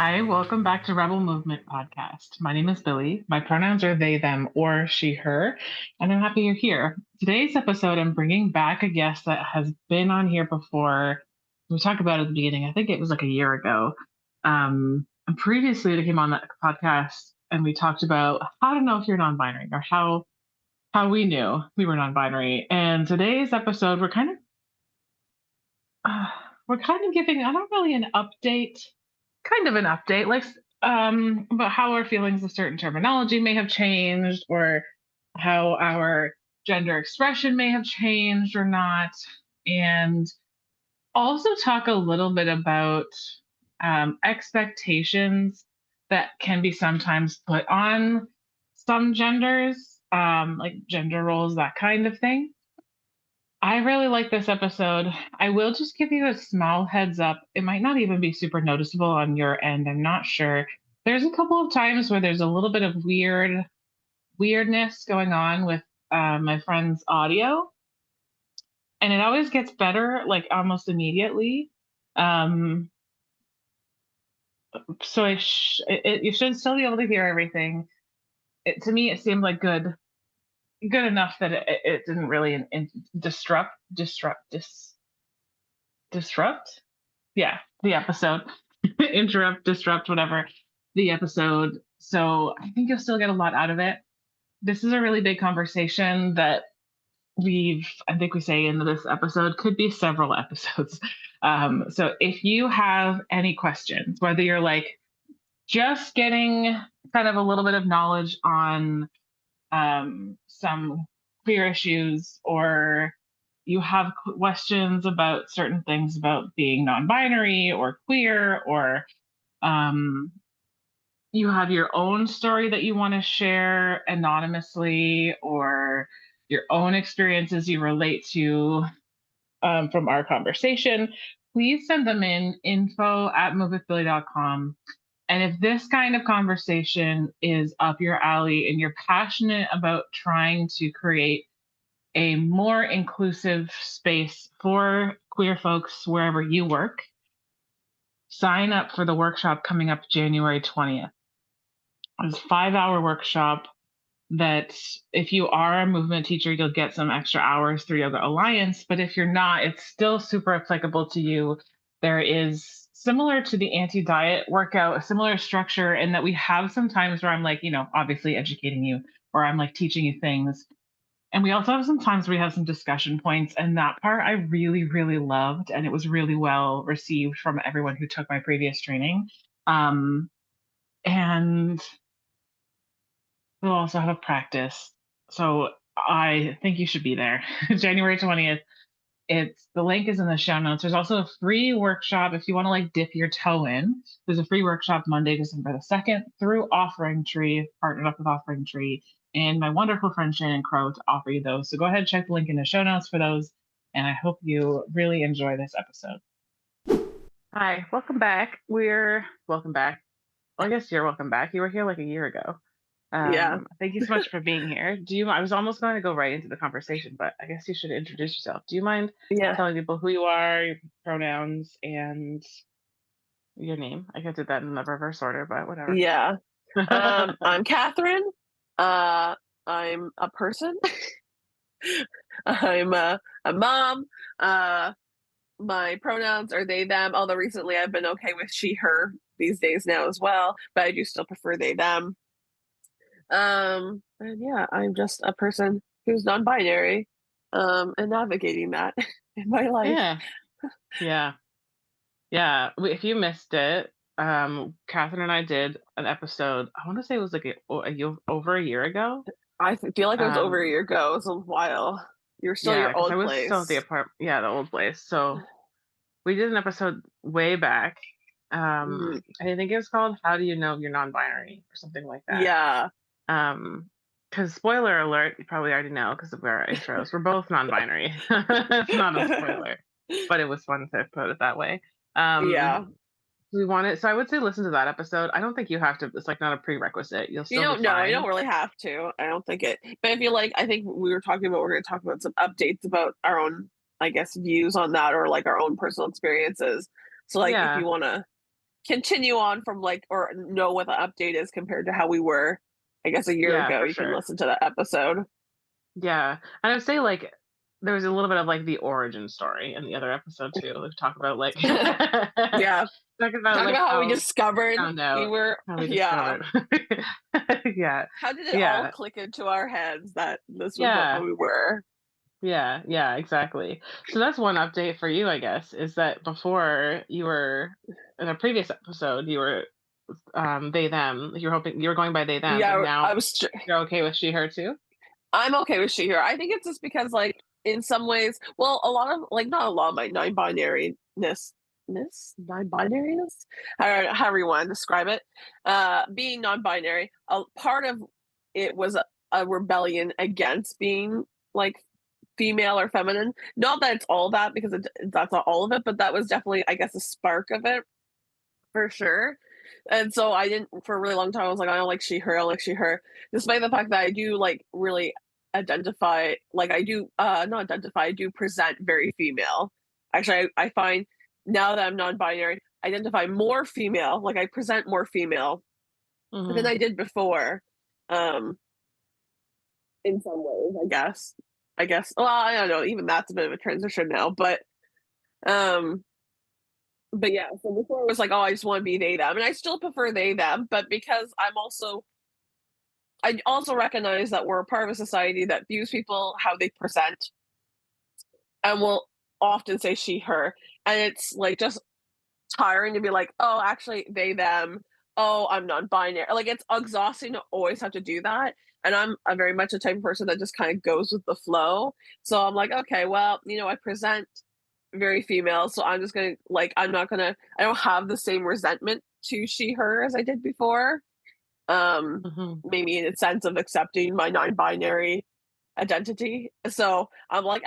Hi, welcome back to Rebel Movement Podcast. My name is Billy. My pronouns are they, them, or she, her, and I'm happy you're here. Today's episode, I'm bringing back a guest that has been on here before. We talked about it at the beginning. I think it was like a year ago. And previously, they came on that podcast and we talked about how to know if you're non-binary or how we knew we were non-binary. And today's episode, uh, we're kind of giving, I don't really an update kind of an update, like about how our feelings of certain terminology may have changed, or how our gender expression may have changed or not, and also talk a little bit about expectations that can be sometimes put on some genders, like gender roles, that kind of thing. I really like this episode. I will just give you a small heads up. It might not even be super noticeable on your end. I'm not sure. There's a couple of times where there's a little bit of weirdness going on with my friend's audio, and it always gets better, like almost immediately. Um, so you should still be able to hear everything. To me, it seemed like good enough that it didn't really disrupt the episode. Interrupt, disrupt, whatever, the episode. So I think you'll still get a lot out of it. This is a really big conversation that I think we say in this episode, could be several episodes. So if you have any questions, whether you're like just getting kind of a little bit of knowledge on some queer issues, or you have questions about certain things about being non-binary or queer, or um, you have your own story that you want to share anonymously, or your own experiences you relate to from our conversation, please send them in info@movewithbilly.com. And if this kind of conversation is up your alley and you're passionate about trying to create a more inclusive space for queer folks wherever you work, sign up for the workshop coming up January 20th. It's a 5-hour workshop that if you are a movement teacher, you'll get some extra hours through Yoga Alliance. But if you're not, it's still super applicable to you. There is similar to the anti-diet workout, a similar structure in that we have some times where I'm like, obviously educating you, or I'm like teaching you things. And we also have some times where we have some discussion points. And that part I really, really loved. And it was really well received from everyone who took my previous training. And we'll also have a practice. So I think you should be there. January 20th. The link is in the show notes. There's also a free workshop if you want to like dip your toe in. There's a free workshop Monday, December the 2nd through Offering Tree, partnered up with Offering Tree, and my wonderful friend Shannon Crow to offer you those. So go ahead, check the link in the show notes for those. And I hope you really enjoy this episode. Hi, welcome back. Welcome back. Well, I guess you're welcome back. You were here like a year ago. Yeah. Thank you so much for being here. I was almost going to go right into the conversation, but I guess you should introduce yourself. Do you mind Yeah. telling people who you are, your pronouns, and your name? I could do that in the reverse order, but whatever. Yeah. I'm Catherine. I'm a person. I'm a mom. My pronouns are they, them, although recently I've been okay with she, her these days now as well, but I do still prefer they, them. And yeah, I'm just a person who's non-binary, and navigating that in my life. Yeah, yeah, yeah. If you missed it, Catherine and I did an episode. I want to say it was like over a year ago. Feel like it was over a Um, year ago. It was a while. You're still yeah, your because I old was still at the place. apartment. Yeah, the old place. So we did an episode way back. Mhm. I think it was called "How Do You Know You're Non-Binary" or something like that. Yeah. Because spoiler alert, you probably already know because of our intros. We're both non-binary. It's not a spoiler, but it was fun to put it that way. Yeah. So I would say listen to that episode. I don't think you have to. It's like not a prerequisite. You'll You still be don't know. You fine. don't really have to. I don't think it. But I feel like I think we're going to talk about some updates about our own, I guess, views on that, or like our own personal experiences. So like if Yeah, you want to continue on from like or know what the update is compared to how we were, I guess, a year Yeah, ago, for you can sure. listen to that episode. Yeah, and I'd say, like, there was a little bit of, like, the origin story in the other episode too, like, talk about, like Yeah. talk about, Talk like, about how we how discovered found you out were how we yeah. discovered. Yeah, How did it all yeah, click into our heads that this was what yeah, we were? yeah, yeah, exactly. So that's one update for you, I guess, is that before you were in a previous episode, you were, they, them, you were hoping you were going by they, them, but Yeah, now I was you're okay with she, her too? I'm okay with she here. I think it's just because, like, in some ways, well, a lot of like not a lot of my non-binariness, however you want to describe it, being non-binary, a part of it was a rebellion against being like female or feminine. Not that it's all that because that's not all of it, but that was definitely, I guess, a spark of it for sure. And so I didn't for a really long time. I was like, I don't like she, her. I don't like she, her. Despite the fact that I do like really identify, like I do, not identify. I do present very female. Actually, I find now that I'm non-binary, I identify more female. Like I present more female than Mhm. I did before. Um, in some ways, I guess. I guess. Well, I don't know. Even that's a bit of a transition now, um, but yeah, so before it was like, oh, I just want to be they them, and I still prefer they them, but because I also recognize that we're a part of a society that views people how they present and will often say she her, and it's like just tiring to be like, oh, actually they them. Oh, I'm non-binary. Like it's exhausting to always have to do that. And I'm a very much a type of person that just kind of goes with the flow. So I'm like, okay, well, I present very female, so I'm just gonna like I'm not gonna I don't have the same resentment to she her as I did before. Um Mhm. Maybe in a sense of accepting my non-binary identity. So I'm like,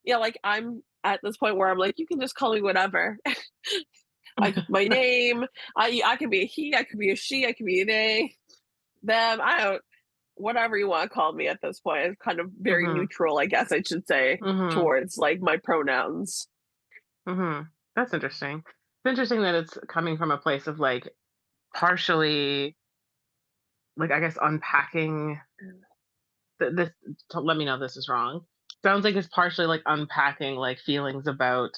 yeah, like I'm at this point where I'm like, you can just call me whatever. My name, I could be a he, I could be a she, I could be a they, them, I don't whatever you want to call me at this point. It's kind of very Mhm. neutral, I guess I should say, Mhm. towards like my pronouns. Mhm. That's interesting. It's interesting that it's coming from a place of, like, partially, like, I guess, unpacking this to let me know if this is wrong. Sounds like it's partially, like, unpacking, like, feelings about,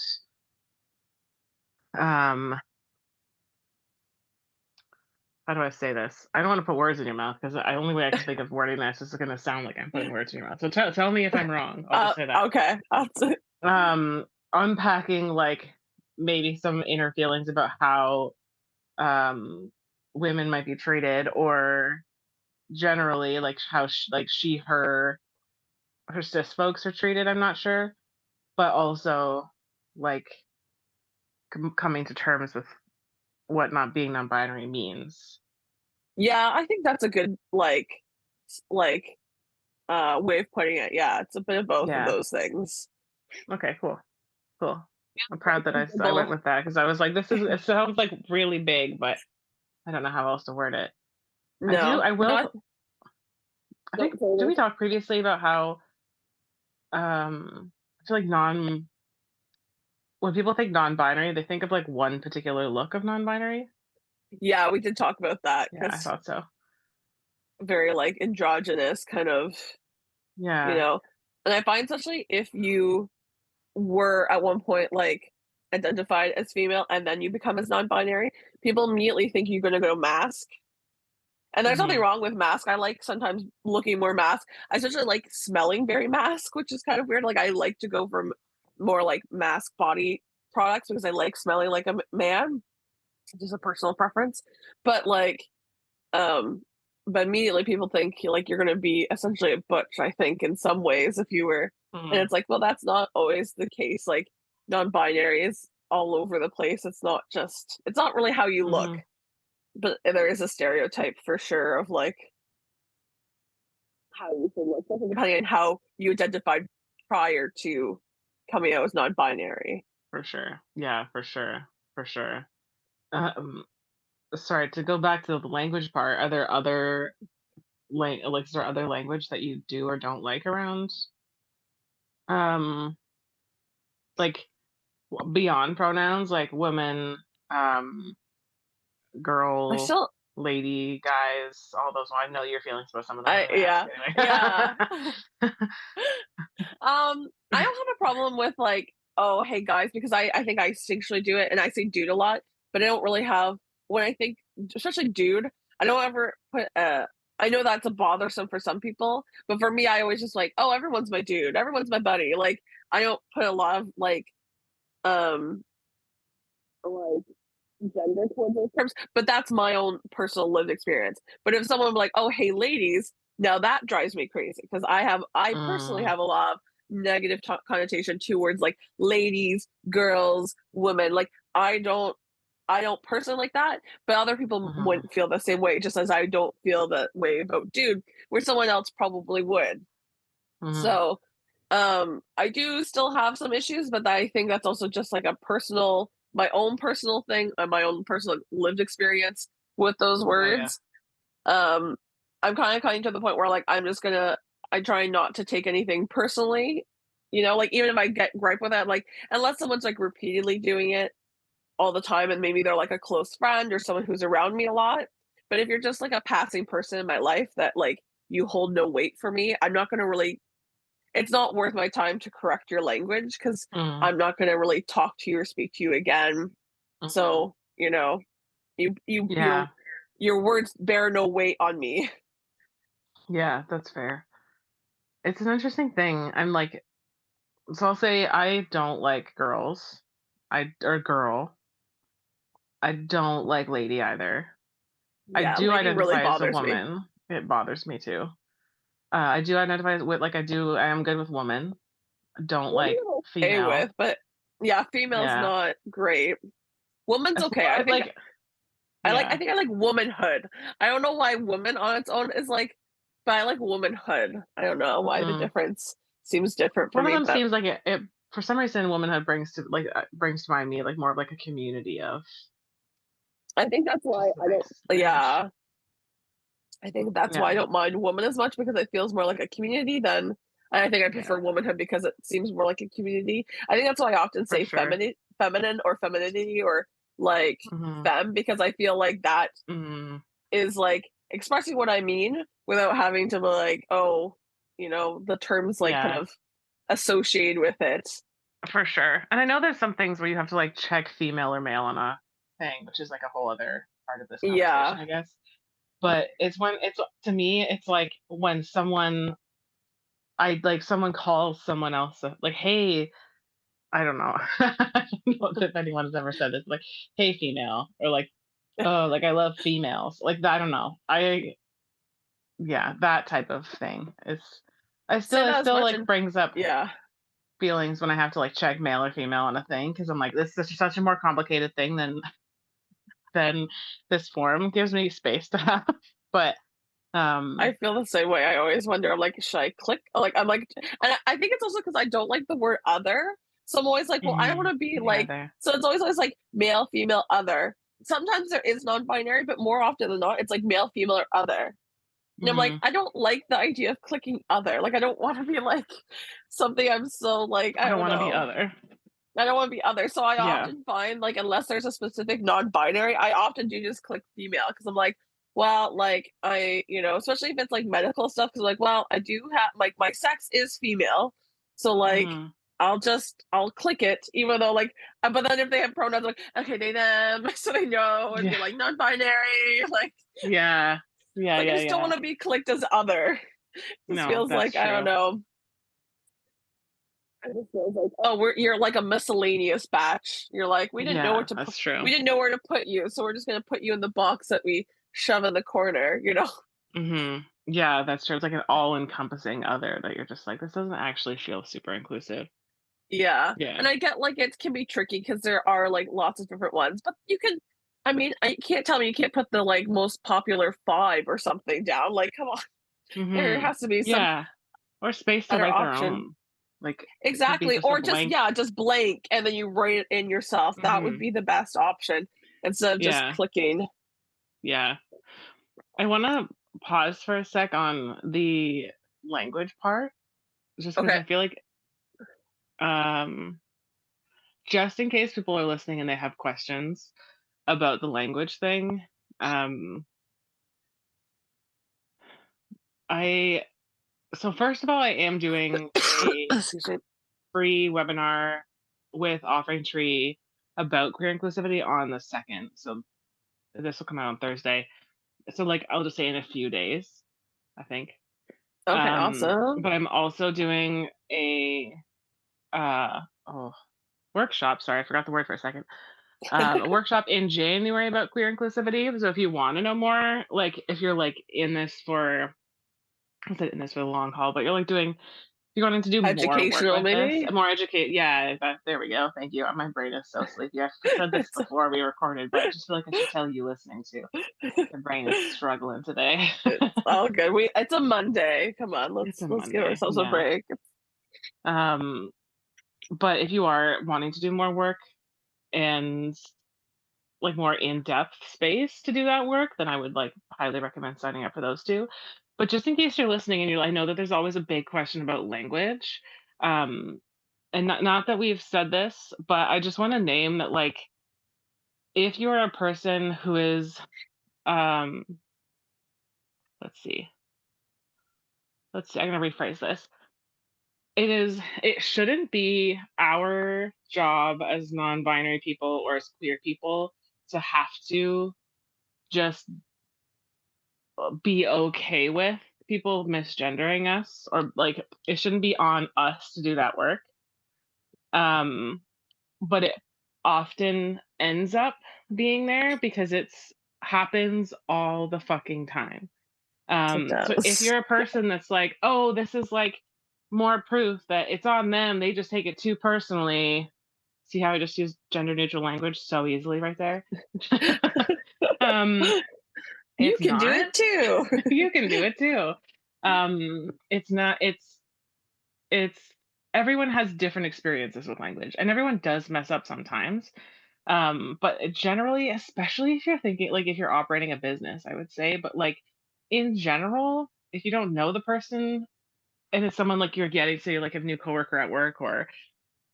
um how do I say this? I don't wanna put words in your mouth because the only way I can think of wording this is gonna sound like I'm putting words in your mouth. So tell me if I'm wrong. I'll just say that. Okay. Um, Unpacking, like, maybe some inner feelings about how, um, women might be treated, or generally, like, how like, she, her cis folks are treated, I'm not sure, but also, like, coming to terms with what not being non-binary means. Yeah, I think that's a good like way of putting it. Yeah, it's a bit of both of Yeah. those things. Okay, cool. Cool. I'm proud Like that some I went people with that because I was like, this is it sounds, like, really big, but I don't know how else to word it. no, I not will I no think did totally. we talk previously about how, I feel like when people think non-binary, they think of, like, one particular look of non-binary? Yeah, we did talk about that Yeah, I because thought so. very like androgynous kind of, you Yeah. know. And I find especially if you were at one point like identified as female and then you become as non-binary, people immediately think you're gonna go mask. And there's nothing Mhm. wrong with mask. I like sometimes looking more mask. I especially like smelling very mask, which is kind of weird. Like I like to go for more like mask body products because I like smelling like a man. Just a personal preference. But like, um, but immediately people think like you're gonna be essentially a butch. I think in some ways, if you were, and Mhm. it's like, well, that's not always the case. Like non-binary is all over the place. It's not just. It's not really how you look, Mhm. but there is a stereotype for sure of like how you should look, especially depending on how you identified prior to coming out as non-binary. For sure. Yeah, for sure. For sure. Um, Sorry, to go back to the language part, are there other like, is there other language that you do or don't like around, um, like, beyond pronouns, like women, um I girl, still lady, guys, all those. I know your feelings about some of them. I'm I gonna ask yeah. Yeah. anyway. I don't have a problem with like, "Oh, hey, guys," because I think I instinctually do it, and I say "dude" a lot, but I don't really have when I think especially "dude," I don't ever put, I know that's a bothersome for some people, but for me, I always just like, "Oh, everyone's my dude, everyone's my buddy," like, I don't put a lot of, um, like, gender towards those terms, but that's my own personal lived experience. But if someone like, "Oh, hey, ladies," now that drives me crazy because I personally Mm, have a lot of negative connotation towards like ladies, girls, women. Like I don't personally like that, but other people mhm, wouldn't feel the same way, just as I don't feel the way about dude, where someone else probably would. mhm. So, I do still have some issues, but I think that's also just like a personal my own personal thing and my own personal lived experience with those Yeah, yeah. words. Um, I'm kinda coming to the point where, like, I try not to take anything personally, like, even if I get gripe with it, like, unless someone's, like, repeatedly doing it all the time and maybe they're, like, a close friend or someone who's around me a lot. But if you're just, like, a passing person in my life that, like, you hold no weight for me, I'm not gonna really it's not worth my time to correct your language because 'cause Mm, I'm not gonna really talk to you or speak to you again. mhm. So, you you Yeah, your words bear no weight on me. yeah, that's fair. It's an interesting thing. I'm like, so I'll say I don't like girls. Or girl. I don't like lady either. I Yeah, do lady really identify as a bothers me. woman. It bothers me too. I do identify with like I am good with woman. Don't Woman like I'm okay with, female. but yeah, female's Yeah. not great. Woman's As okay. well, like I yeah. think I like womanhood. I don't know why woman on its own is like but I like womanhood. I don't know why the Mhm. difference seems different for One of me, them but seems like it for some reason womanhood brings to mind me like more of like a community of I think that's why just the I don't language. yeah. I think that's why I Yeah. don't mind woman as much because it feels more like a community than and I think I Yeah, prefer womanhood because it seems more like a community. I think that's why I often for say sure. feminine or femininity or like Mhm. femme because I feel like that Mhm. is like expressing what I mean without having to be like, oh, the terms like kind Yeah. of associated with it. For sure. And I know there's some things where you have to like check female or male on a thing, which is like a whole other part of this Yeah. conversation, I guess. But it's when it's to me, it's like when someone calls someone else like, hey, I don't know. I don't know if anyone has ever said this, like, hey, female, or like, oh, like I love females. Like I don't know. Yeah, that type of thing. Say It that as still much like and brings up yeah. feelings when I have to like check male or female on a thing because I'm like, this is such a more complicated thing than this form gives me space to have. But I um feel the same way. I always wonder, I'm like, should I click? Like, I'm like, and I think it's also because I don't like the word other. So I'm always like, well, I don't want mhm, to be yeah, like, there. so it's always like male, female, other. Sometimes there is non binary, but more often than not, it's like male, female, or other. And I'm like, Mhm. I don't like the idea of clicking other. Like, I don't want to be like something I'm so like, I I don't don't want to be know. other. I don't want to be other. So I Yeah. often find like unless there's a specific non-binary, I often do just click female because I'm like, well, like especially if it's like medical stuff, because like, well, I do have like my sex is female, so like Mhm. I'll click it, even though like, but then if they have pronouns, like okay, they them, so they know, and Yeah. you're like non-binary, like Yeah. it's Yeah, like I yeah, just don't yeah. want to be clicked as other. This No, feels that's like I don't true. know. It just feels like, oh, you're like a miscellaneous batch. You're like, Yeah, that's true. we didn't know where to put you, so we're just gonna put you in the box that we shove in the corner. Mhm. Yeah, that's true. It's like an all-encompassing other that you're just like, this doesn't actually feel super inclusive. Yeah, Yeah. and I get like it can be tricky because there are like lots of different ones, but you can. I mean, I can't tell me you can't put the like most popular five or something down. Like, come on, there Mhm. has to be some Yeah. Or space to better write their option. own. Like it could be Exactly, just a or just blank. yeah, just blank, and then you write it in yourself. That would Mhm. be the best option instead of just Yeah. clicking. Yeah. I want to pause for a sec on the language part just cuz Okay. I feel like um just in case people are listening and they have questions, about the language thing. Um, I so first of all, I am doing a Excuse me. free webinar with Offering Tree about queer inclusivity on the second. So this will come out on Thursday. So like I'll just say in a few days, I think. Okay, awesome. But I'm also doing a uh oh workshop. Sorry, I forgot the word for a second. A workshop in January about queer inclusivity. So if you want to know more, like if you're like in this for I said in this for the long haul, but you're like doing you're wanting to do more work Educational, with this, maybe? more educate. Yeah, there we go. Thank you. My brain is so sleepy. I've said this It's before we recorded, but I just feel like I should tell you listening to. The brain is struggling today. it's all good. It's a Monday. Come on, It's a let's give Monday. ourselves a Yeah. break. Um, but if you are wanting to do more work and like more in-depth space to do that work, then I would like highly recommend signing up for those two. But just in case you're listening and I know that there's always a big question about language. Um, and not that we've said this, but I just want to name that like if you're a person who is um let's see, I'm gonna rephrase this. It shouldn't be our job as non-binary people or as queer people to have to just be okay with people misgendering us, or like it shouldn't be on us to do that work. Um, but it often ends up being there because it's happens all the fucking time. It So if does. you're a person that's like, oh, this is like more proof that it's on them, they just take it too personally. See how I just used gender neutral language so easily right there? um, You it's can do not. it too. You can do it too. It's not. It's everyone has different experiences with language, and everyone does mess up sometimes. But generally, especially if you're thinking like if you're operating a business, I would say, but like in general, if you don't know the person and it's someone like you're getting, say like a new coworker at work or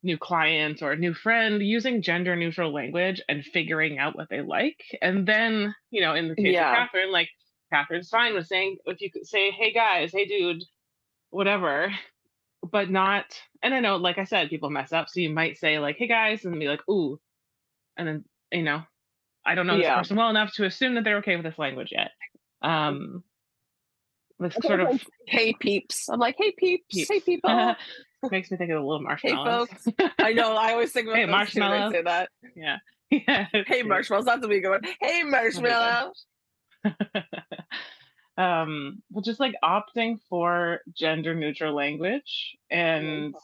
new client or a new friend, using gender neutral language and figuring out what they like. And then, in the case of Yeah. Catherine, like Catherine's fine with saying if you could say, hey guys, hey dude, whatever, but not and I know, like I said, people mess up. So you might say like, hey guys, and be like, ooh, and then, I don't know this Yeah. person well enough to assume that they're okay with this language yet. Um, like I sort of sometimes say, hey peeps. I'm like, hey peeps, hey peeps. people, Makes me think of the little hey marshmallows. folks. I know, I always think about Hey, those too when I marshmallow. say that. Yeah. Yeah, it's Hey cute. marshmallows, that's a big one. Hey That'd be good. marshmallow. But just like opting for gender neutral language and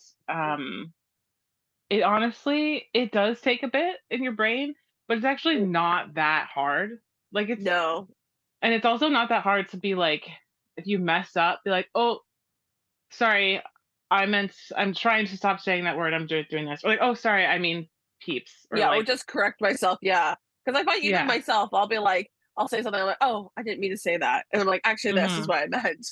it honestly it does take a bit in your brain, but it's actually not that hard. Like No. and it's also not that hard to be like if you mess up, be like, oh, sorry, I'm trying to stop saying that word. I'm just doing this. Or like, oh, sorry, I mean peeps. Or Yeah, or like, just correct myself. Yeah. Because I find even yeah. myself, I'll be like, I'll say something, I'm like, oh, I didn't mean to say that. And I'm like, actually, this is Hmm. what I meant.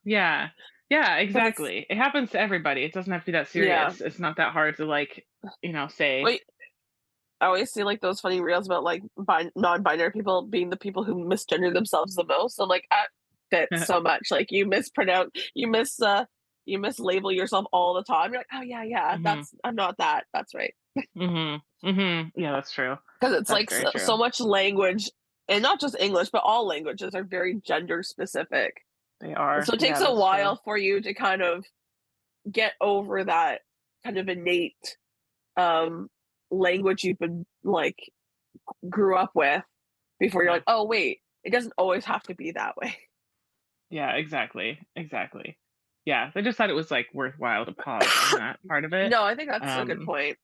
Yeah. Yeah, Because it's, exactly. It happens to everybody. It doesn't have to be that yeah. serious. It's not that hard to like, say. Wait, I always see like those funny reels about like non-binary people being the people who misgender themselves the most. I'm like, that fits so much. Like you mispronounce, you mislabel yourself all the time. You're like, oh yeah, yeah, Mhm. that's I'm not that. That's right. Mhm. Mhm. Yeah, that's true. Because it's That's like very so true. much language, and not just English, but all languages are very gender specific. They And so are. it takes Yeah, a that's true. while for you to kind of get over that kind of innate um language you've been like grew up with before you're Yeah. like, oh wait, it doesn't always have to be that way. Yeah, exactly. Exactly. Yeah, I just thought it was like worthwhile to pause on that part of it. No, I think that's a good Um point.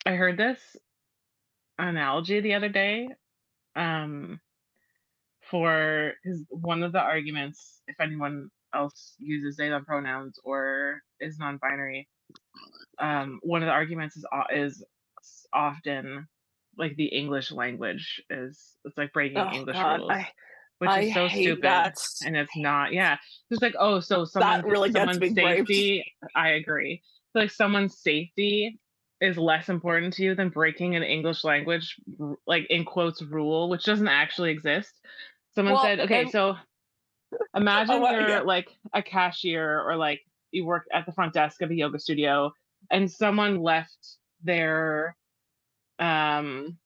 I heard this analogy the other day. Um for his one of the arguments, if anyone else uses they them pronouns or is non-binary, one of the arguments is often like the English language is it's like breaking Oh English god, rules, which I is so hate stupid, that. and it's not. Yeah, it's like, oh, so That really gets someone's me griped. safety. I agree. Like someone's safety is less important to you than breaking an English language, like in quotes, rule, which doesn't actually exist. Someone Well, said, okay, and so oh, imagine what? you're Yeah. like a cashier or like you work at the front desk of a yoga studio and someone left their um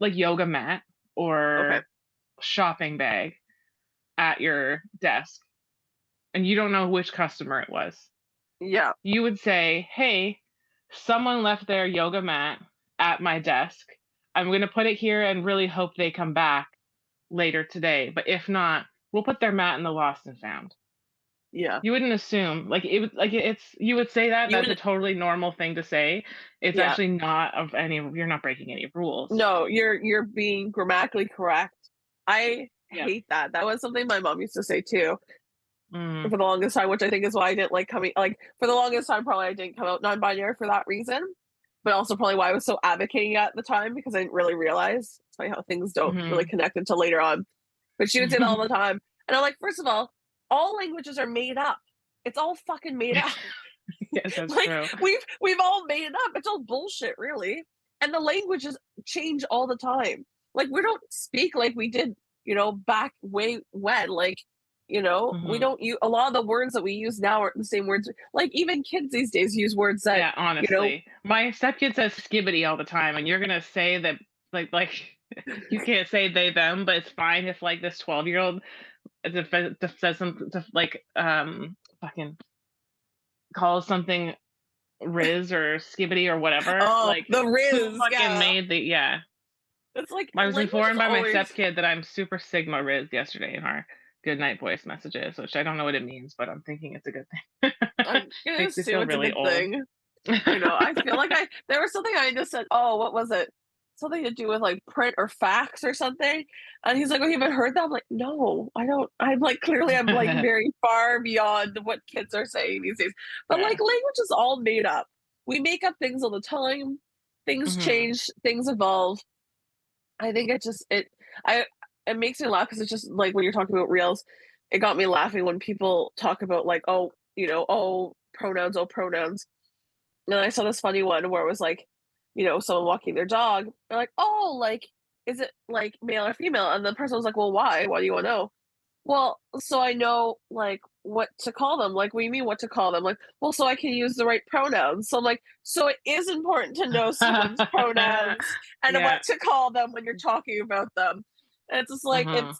like yoga mat Okay. or shopping bag at your desk and you don't know which customer it was. Yeah. You would say, "Hey, someone left their yoga mat at my desk. I'm going to put it here and really hope they come back later today. But if not, we'll put their mat in the lost and found." Yeah. You wouldn't assume like it's you would say that You that's a would. totally normal thing to say. It's Yeah. actually not of any you're not breaking any rules. No, you're being grammatically correct. I Yeah. hate that. That was something my mom used to say too Mm. for the longest time, which I think is why I didn't like coming. Like for the longest time, probably I didn't come out non-binary for that reason. But also probably why I was so advocating at the time because I didn't really realize. It's funny how things don't really Mhm. connect until later on. But she would say that all the time, and I'm like, first of all languages are made up. It's all fucking made up. Yes, that's Like true. we've all made it up. It's all bullshit, really. And the languages change all the time. Like we don't speak like we did, back way when. Like, we Mhm. don't use a lot of the words that we use now are the same words. Like even kids these days use words that, Yeah, you know, honestly. My stepkid says skibbity all the time, and you're gonna say that like you can't say they them, but it's fine if like this 12-year-old says something like fucking calls something Riz or skibbity or whatever. oh, Like the who Riz, fucking yeah. made the yeah. It's like I was language is informed by my always stepkid that I'm super sigma Riz yesterday in our good night voice messages, which I don't know what it means, but I'm thinking it's a good thing. I'm gonna Makes me assume feel it's a really good old. thing. I know. I feel like there was something I just said, "Oh, what was it? Something to do with, like, print or fax or something?" And he's like, "Oh, you haven't heard that?" I'm like, "No, I don't." I'm like, clearly, I'm, like, very far beyond what kids are saying these days. But, like, Yeah. language is all made up. We make up things all the time. Things Mhm. change, things evolve. I think I it makes me laugh because it's just, like, when you're talking about reels, it got me laughing when people talk about, like, "Oh, pronouns, oh, pronouns." And I saw this funny one where it was like, someone walking their dog. They're like, "Oh, like, is it like male or female?" And the person was like, "Well, why? Why do you want to know?" Well, so I know like what to call them. Like, what do you mean what to call them? Like, well, so I can use the right pronouns. So I'm like, so it is important to know someone's pronouns and Yeah. what to call them when you're talking about them. And it's just like Mhm.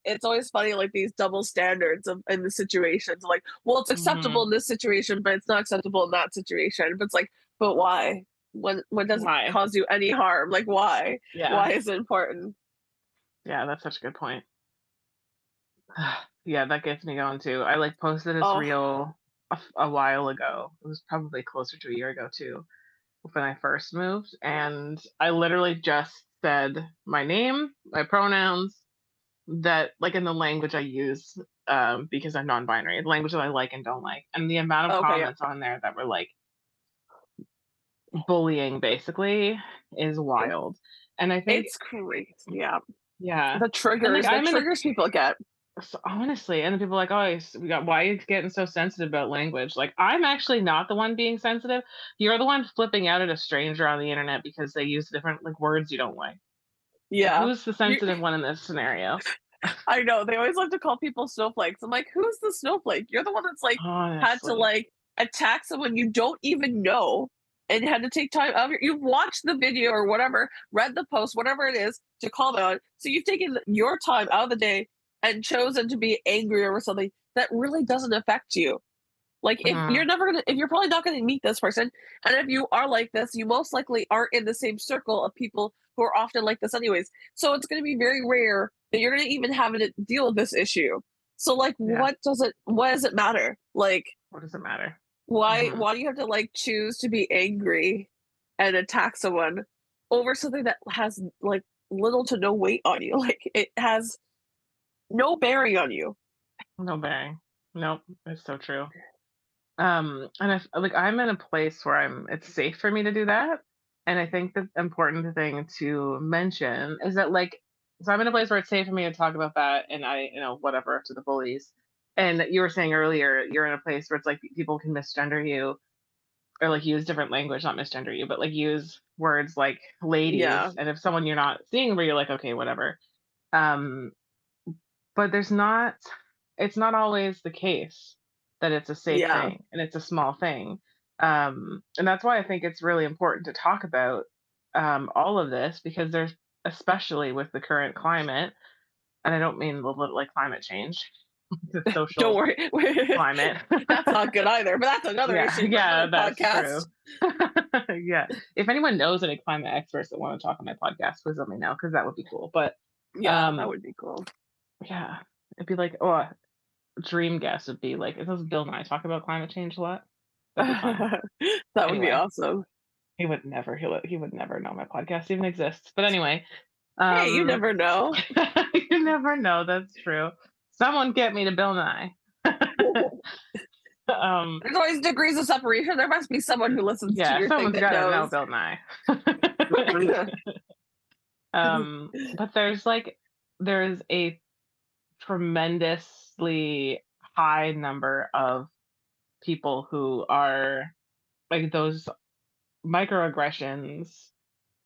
it's always funny like these double standards in the situations. Like, well, it's acceptable Mhm. in this situation, but it's not acceptable in that situation. But it's like, but why? When does it Why? cause you any harm? Like, why? Yeah. Why is it important? Yeah, that's such a good point. Yeah, that gets me going too. I like posted this Oh, reel a while ago. It was probably closer to a year ago too, when I first moved, and I literally just said my name, my pronouns, that like in the language I use, because I'm non-binary, the language that I like and don't like, and the amount of okay, yeah. comments on there that were like bullying basically is wild. And I think, It's crazy, yeah. yeah, The and like triggers the I'm in a triggers people get. honestly, and then people are like, oh, we got why are you getting so sensitive about language? Like, I'm actually not the one being sensitive. You're the one flipping out at a stranger on the internet because they use different like words you don't like. Like, Yeah. who's the You sensitive one in this scenario? I know, they always love to call people snowflakes. I'm like, "Who's the snowflake? You're the one that's, like, had to, Honestly. like, attack someone you don't even know and had to take time out of you've watched the video or whatever, read the post, whatever it is, to call them out. So you've taken your time out of the day and chosen to be angry over something that really doesn't affect you. Like Mhm. if you're probably not gonna meet this person, and if you are like this, you most likely aren't in the same circle of people who are often like this anyways. So it's gonna be very rare that you're gonna even have to deal with this issue. So like Yeah. what does it matter? Like What does it matter? why Mhm. why do you have to like choose to be angry and attack someone over something that has like little to no weight on you? Like it has no bearing on you. No bang. Nope. It's so true. And like I'm in a place where it's safe for me to do that. And I think the important thing to mention is that like so I'm in a place where it's safe for me to talk about that and whatever to the bullies. And you were saying earlier, you're in a place where it's like people can misgender you or like use different language, not misgender you, but like use words like Yeah. ladies. And if someone you're not seeing where you're like, okay, whatever. Um, but it's not always the case that it's a safe Yeah. thing and it's a small thing. And that's why I think it's really important to talk about all of this because there's, especially with the current climate, and I don't mean the little like climate change, the Don't social worry. climate. That's not good either, but that's another Yeah, issue for yeah, another that's podcast. true. Yeah. If anyone knows any climate experts that want to talk on my podcast, please let me know because that would be cool. But Yeah, that um, would be cool. yeah, it'd be like, oh, a dream guest would be like, does Bill Nye talk about climate change a lot? That'd be fun. That would be Anyway, awesome. he would never know my podcast even exists. But anyway, Hey, you um, never know. you never know. That's true. Someone get me to Bill Nye. um, There's always degrees of separation. There must be someone who listens to yeah, your thing someone's that got to know knows. Bill Nye. But there's a tremendously high number of people who are like those microaggressions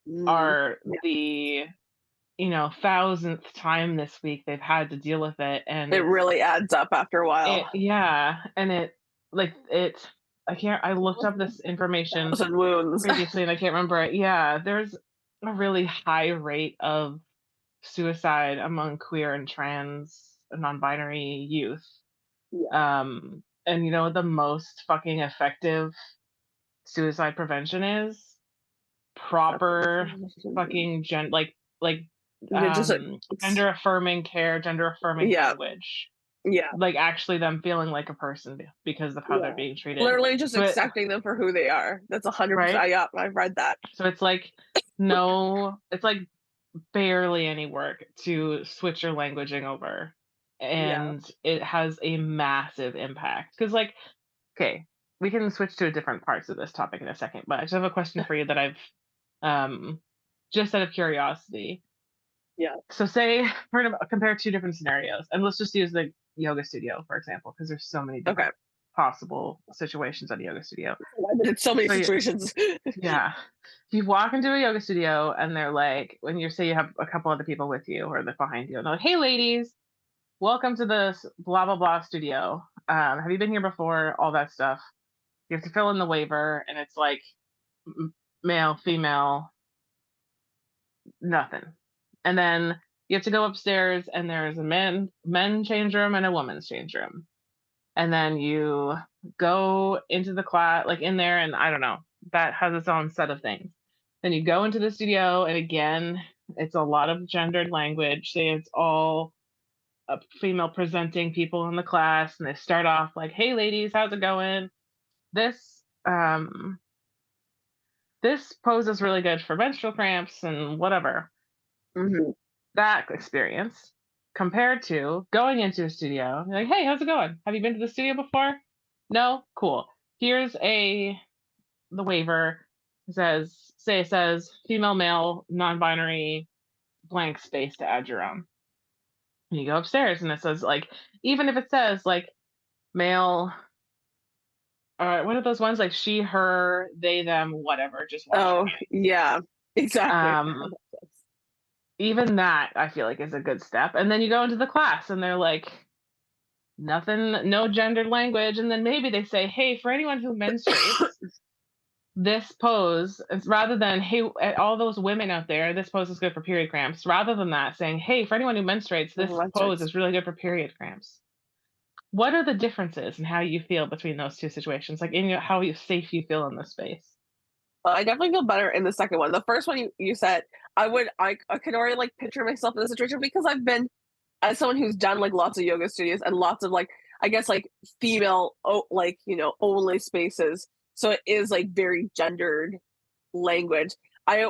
Mm, are yeah. the thousandth time this week they've had to deal with it, and It really adds up after a while. and it I looked up this information 1,000 wounds. previously and I can't remember it. Yeah, there's a really high rate of suicide among queer and trans non-binary youth. Yeah. And you know what the most fucking effective suicide prevention is? Proper fucking like Yeah, just gender affirming care, gender affirming yeah, language. yeah, Like actually them feeling like a person because of how they're yeah. being treated. Literally just So it accepting them for who they are. That's right? 100%. Yeah, I've read that. So it's like no, it's like barely any work to switch your languaging over. Yeah. And it has a massive impact. Because like, okay, we can switch to different parts of this topic in a second, but I just have a question for you that I've um just out of curiosity. Yeah. So say we're gonna compare two different scenarios, and let's just use the yoga studio for example, because there's so many Okay. different possible situations at a yoga studio. I've been in so many So situations. yeah, you walk into a yoga studio, and they're like, when you say you have a couple other people with you or they're behind you, and they're like, "Hey, ladies, welcome to this blah blah blah studio. Have you been here before?" All that stuff. You have to fill in the waiver, and it's like male, female, nothing. And then you have to go upstairs and there's a men change room and a woman's change room. And then you go into the class like in there and I don't know, that has its own set of things. Then you go into the studio and again, it's a lot of gendered language. Say it's all female presenting people in the class and they start off like, "Hey ladies, how's it going? This this pose is really good for menstrual cramps and whatever." Hmm. That experience compared to going into a studio, you're like, "Hey, how's it going? Have you been to the studio before? No? Cool. Here's the waiver. It says female, male, non-binary, blank space to add your own." And you go upstairs and it says like, even if it says like male, what are those ones like she, her, they, them, whatever, just wash your Oh, yeah, exactly. hands. Even that I feel like is a good step. And then you go into the class and they're like, nothing, no gendered language. And then maybe they say, "Hey, for anyone who menstruates, this pose is rather than, hey, all those women out there, this pose is good for period cramps, rather than that saying, hey, for anyone who menstruates, this Oh, that's pose right. is really good for period cramps." What are the differences in how you feel between those two situations? Like in how safe you feel in this space? I definitely feel better in the second one. The first one you said, I could already like picture myself in the situation because I've been as someone who's done like lots of yoga studios and lots of like I guess like female like only spaces. So it is like very gendered language. I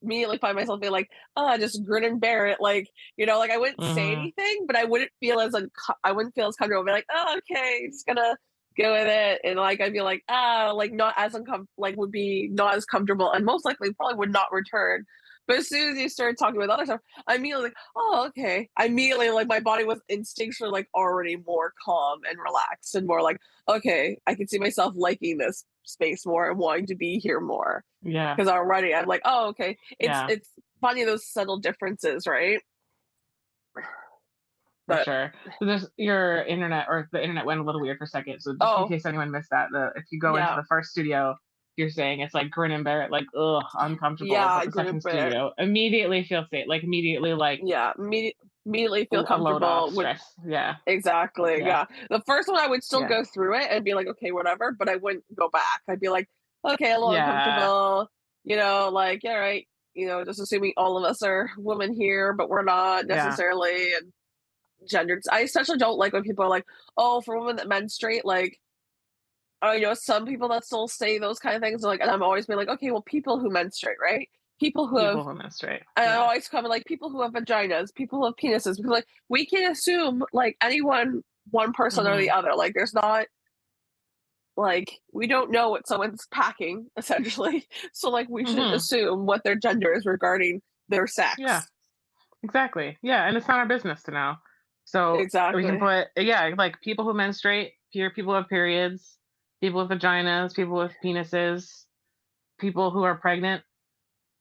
immediately find myself being like, oh, just grin and bear it. Like, like I wouldn't say Mm, anything, but I wouldn't feel as comfortable. I'd be like, oh, okay, just gonna go with it. And like I'd be like, like not as uncomfortable, like would be not as comfortable and most likely probably would not return. But as soon as you started talking about other stuff, I immediately like, "Oh, okay." I immediately like, my body was instinctually, like, already more calm and relaxed and more like, "Okay, I can see myself liking this space more and wanting to be here more." Yeah, Because already I'm like, "Oh, okay." yeah, It's finding those subtle differences, right? for But sure. So there's your internet, or the internet went a little weird for a second. So just in oh, case anyone missed that, if you go into yeah. the first studio, you're saying it's like grin and bear it, like ugh, uncomfortable. Yeah, But I the couldn't second bear it. studio immediately feel safe, like immediately like Yeah, immediately feel a load off comfortable with stress. Yeah, exactly, yeah, yeah. The first one, I would still yeah, go through it and be like, "Okay, whatever," but I wouldn't go back. I'd be like, "Okay, a little yeah, uncomfortable," like, "All right," just assuming all of us are women here, but we're not yeah. necessarily, and gendered. I especially don't like when people are like, "Oh, for women that menstruate," like, I know some people that still say those kind of things, like, and I'm always been like, "Okay, well, people who menstruate, right? People who have." People who menstruate. And I Yeah. always comment like people who have vaginas, people who have penises, because like we can assume like anyone, one person or the Mhm. other. Like there's not like we don't know what someone's packing essentially. So like we shouldn't Mhm. assume what their gender is regarding their Yeah. sex. Exactly. Yeah, and it's not our business to know. So we can Exactly. put, yeah, like people who menstruate, people who have periods, people with vaginas, people with penises, people who are pregnant.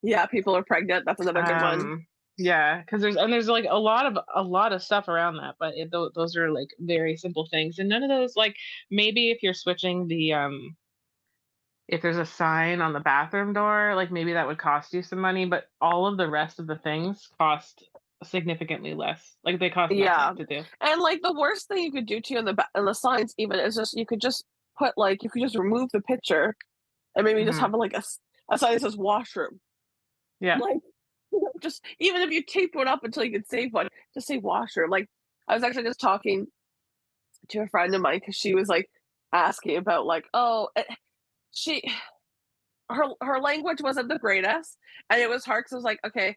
Yeah, people are pregnant. That's another good one. Yeah, because there's like a lot of stuff around that, but those are like very simple things, and none of those, like, maybe if you're switching the if there's a sign on the bathroom door, like maybe that would cost you some money, but all of the rest of the things cost significantly less. Like they cost Yeah, nothing to do. and like the worst thing you could do to you in the signs even is just you could just put like you could just remove the picture and maybe just Hmm. have like a sign that says washroom. Yeah. Like, just even if you tape one up until you can save one, just say washroom. Like, I was actually just talking to a friend of mine because she was like asking about like, oh, she her language wasn't the greatest, and it was hard because I was like, okay,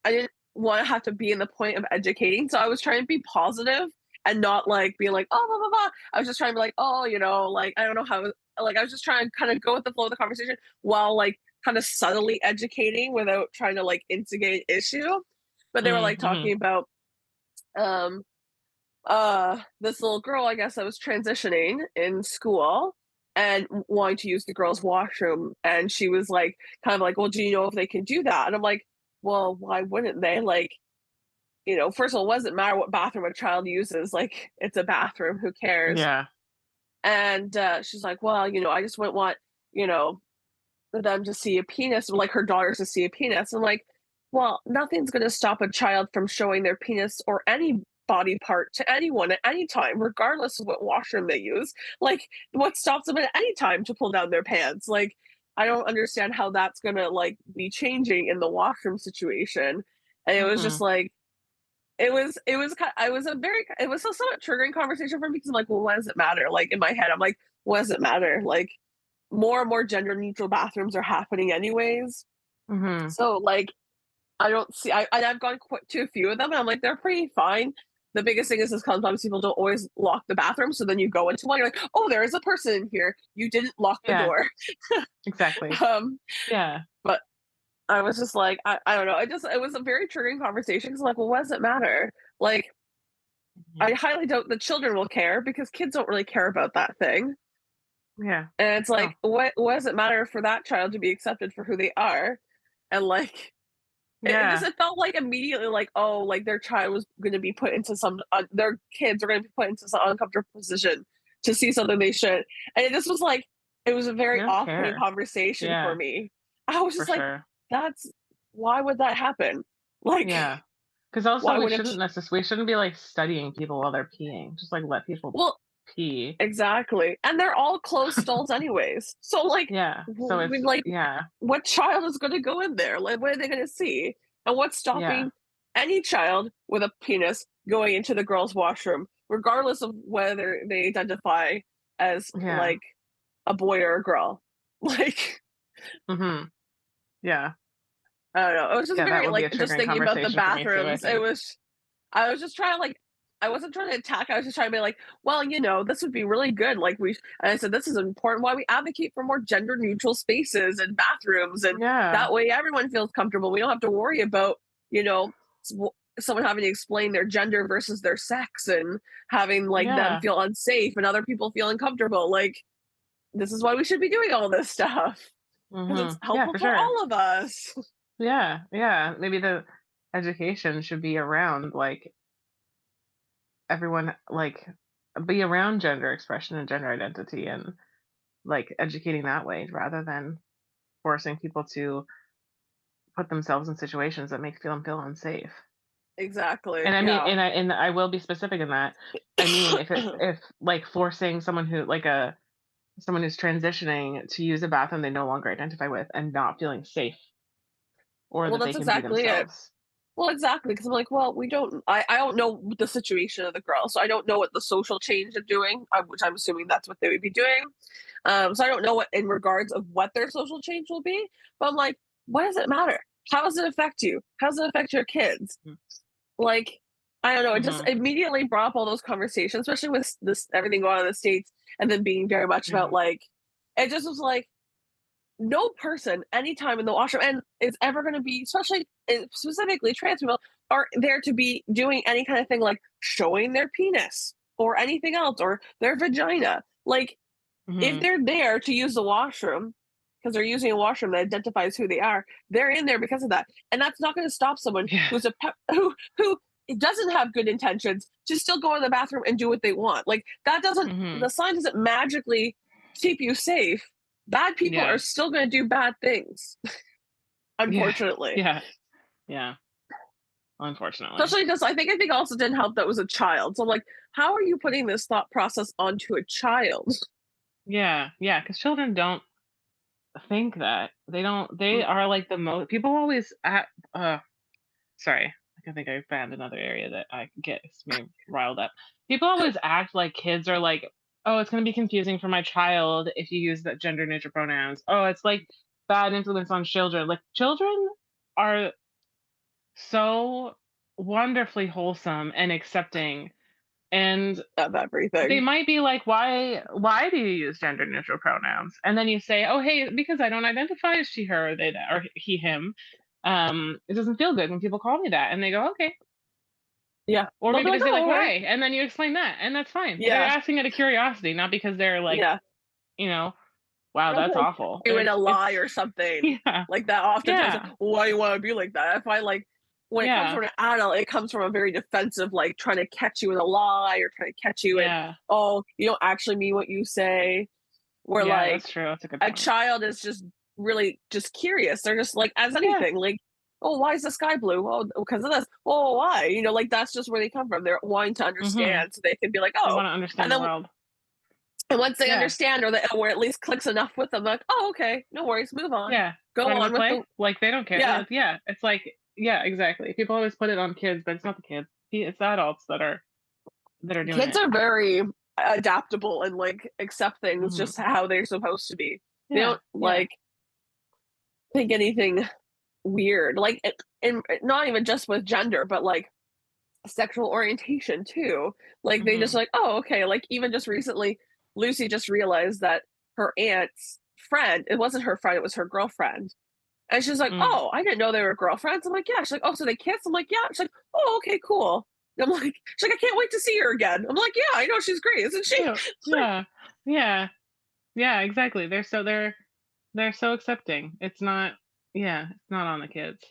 I didn't want to have to be in the point of educating, so I was trying to be positive and not like be like, oh, blah blah blah. I was just trying to be like, oh, like I don't know how, like I was just trying to kind of go with the flow of the conversation while like kind of subtly educating without trying to like instigate issue. But they were like Mm-hmm. talking about um this little girl, I guess, that was transitioning in school and wanting to use the girls' washroom. And she was like, kind of like, well, do you know if they can do that? And I'm like, well, why wouldn't they? Like, first of all, it doesn't matter what bathroom a child uses. Like, it's a bathroom. Who cares? Yeah. And she's like, well, I just wouldn't want, you know, them to see a penis, or like her daughters to see a penis. I'm like, well, nothing's going to stop a child from showing their penis or any body part to anyone at any time, regardless of what washroom they use. Like, what stops them at any time to pull down their pants? Like, I don't understand how that's going to like be changing in the washroom situation. And it was Mm-hmm. just like, it was a somewhat triggering conversation for me because I'm like, well, what does it matter? Like in my head, I'm like, what does it matter? Like more and more gender neutral bathrooms are happening anyways. Mm-hmm. So like I don't see I've gone to a few of them and I'm like they're pretty fine. The biggest thing is sometimes people don't always lock the bathroom. So then you go into one, you're like, oh, there is a person in here. You didn't lock the Yeah. door. Exactly. um, Yeah. but I was just like, I don't know. It was a very triggering conversation because like, well, what does it matter? Like, Mhm. I highly doubt the children will care because kids don't really care about that thing. Yeah. And it's No. like, what does it matter for that child to be accepted for who they are? And like, Yeah. it felt like immediately like, oh, like their child was going to be put into their kids are going to be put into some uncomfortable position to see something they should. And it just was like, it was a They very don't off-putting care. conversation for Yeah. me. I was For just like, sure. that's why would that happen? Like, Yeah. Because also why we would shouldn't we shouldn't be like studying people while they're peeing. Just like let people well, pee. exactly. And they're all closed stalls anyways. So like, Yeah. So it's, like yeah. what child is going to go in there? Like, what are they going to see? And what's Yeah. stopping any child with a penis going into the girls' washroom, regardless of whether they identify as Yeah. like a boy or a girl? Like, Mhm. Yeah. I don't know. It was just Yeah, that very would be like a just triggering thinking about the conversation for me too, I bathrooms. think. I was just trying to like I wasn't trying to attack. I was just trying to be like, well, this would be really good. Like and I said, this is important. Why we advocate for more gender neutral spaces and bathrooms, and Yeah. that way everyone feels comfortable. We don't have to worry about you know someone having to explain their gender versus their sex and having like them Yeah. feel unsafe and other people feel uncomfortable. Like this is why we should be doing all this stuff because it's Yeah, helpful for for sure. all of us. Yeah. Yeah. Maybe the education should be around like everyone like be around gender expression and gender identity and like educating that way rather than forcing people to put themselves in situations that make them feel unsafe. Exactly. And I mean, Yeah. and I will be specific in that. I mean, if like forcing someone who like a someone who's transitioning to use a bathroom they no longer identify with and not feeling safe or Well, that they that's can be exactly it. themselves. Well, exactly, because 'cause I'm like, well, I don't know the situation of the girl, so I don't know what the social change they're doing, which I'm assuming that's what they would be doing. So I don't know what in regards of what their social change will be, but I'm like, what does it matter? How does it affect you? How does it affect your kids? Like, I don't know, it just Mm-hmm. immediately brought up all those conversations, especially with this everything going on in the States and then being very much about Yeah. like it just was like no person anytime in the washroom and is ever going to be especially specifically trans people are there to be doing any kind of thing like showing their penis or anything else or their vagina like if Mm-hmm. they're there to use the washroom because they're using a washroom that identifies who they are they're in there because of that and that's not going to stop someone Yeah. who doesn't have good intentions to still go in the bathroom and do what they want like that doesn't Mm-hmm. the sign doesn't magically keep you safe bad people are Yeah. still going to do bad things Yeah. unfortunately Yeah. Yeah. Unfortunately. especially because I think also didn't help that it was a child so I'm like how are you putting this thought process onto a child. Yeah. Yeah. Because children don't think that they don't. They are like the most. People always at. Sorry. I think I found another area that I gets me riled up. People always act like kids are like, oh, it's going to be confusing for my child if you use that gender neutral pronouns. Oh, it's like bad influence on children. Like children are so wonderfully wholesome and accepting and Of they everything. might be like, why do you use gender neutral pronouns? And then you say, oh hey, because I don't identify as she, her, or they, or he, him. It doesn't feel good when people call me that. And they go, okay. Yeah Or they'll be maybe they like say oh like, okay why? And then you explain that, and that's fine. They're yeah asking out of curiosity, not because they're like, yeah you know, wow, I don't that's feel like awful. you in a It's lie or something yeah. like that oftentimes. Like, Yeah. why you want to be like that? I find like when it comes Yeah. from an adult, it comes from a very defensive, like trying to catch you in a lie or trying to catch you in, Yeah. oh, you don't actually mean what you say. Where Yeah, like that's true. That's a good a point. child is just really just curious. They're just like as Yeah. anything, like, oh, why is the sky blue? Oh, because of this. Oh, why? Like that's just where they come from. They're wanting to Mhm. understand so they can be like, They oh. wanna And understand the then world. and once they Yeah. understand or at least clicks enough with them, like, "Oh, okay, no worries, move on. Yeah. Go Wanna go on with play? the." Like, they don't care. Yeah, Yeah, it's like yeah, exactly. People always put it on kids, but it's not the kids. It's the adults that are doing kids it. are very adaptable and, like, accept things Mhm. just how they're supposed to be. They Yeah, don't, yeah. like, think anything weird, like, and not even just with gender, but, like, sexual orientation too. Like, they just Mhm. like, "Oh, okay." Like, even just recently, Lucy just realized that her aunt's friend it wasn't her friend, it was her girlfriend. And she's like, Mm. "Oh, I didn't know they were girlfriends." I'm like, "Yeah." She's like, "Oh, so they kiss?" I'm like, "Yeah." She's like, "Oh, okay, cool." And I'm like, she's like, "I can't wait to see her again." I'm like, "Yeah, I know she's great, isn't she?" Yeah. Yeah. Yeah. Yeah, exactly. They're so accepting. It's not yeah, it's not on the kids.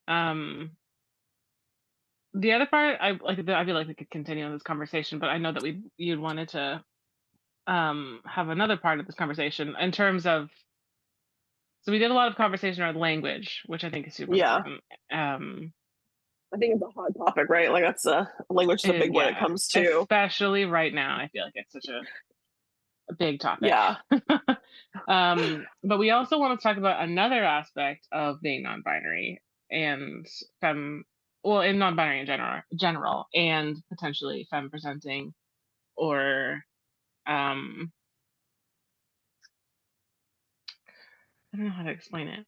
Um, the other part, I feel like we could continue on this conversation, but I know that you'd wanted to have another part of this conversation in terms of so we did a lot of conversation around language, which I think is super Yeah, important. Um, I think it's a hot topic, right? Like that's a language is a big one it yeah, comes to. especially right now, I feel like it's such a big topic. Yeah, But we also want to talk about another aspect of being non-binary and femme, well, in non-binary in general, and potentially femme presenting or um, I don't know how to explain it.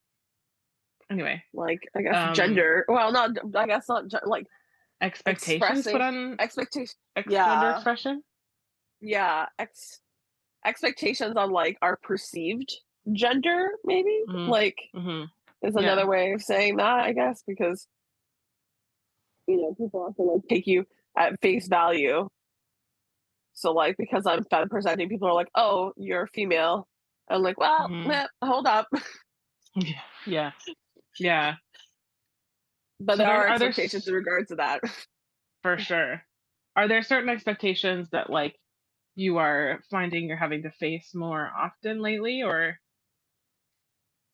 Anyway, like I guess um, gender. Well, not I guess not like expectations put expressing on expectation. gender Yeah, expression. yeah, expectations on like our perceived gender, maybe Hmm. like Hmm. is Yeah. another way of saying that, I guess, because people often like take you at face value. So like because I'm femme presenting, people are like, "Oh, you're female." I'm like, "Well, Hmm. hold up." Yeah. Yeah. Yeah. But So there there are are expectations in regards to that. for sure. Are there certain expectations that like you are finding you're having to face more often lately, or?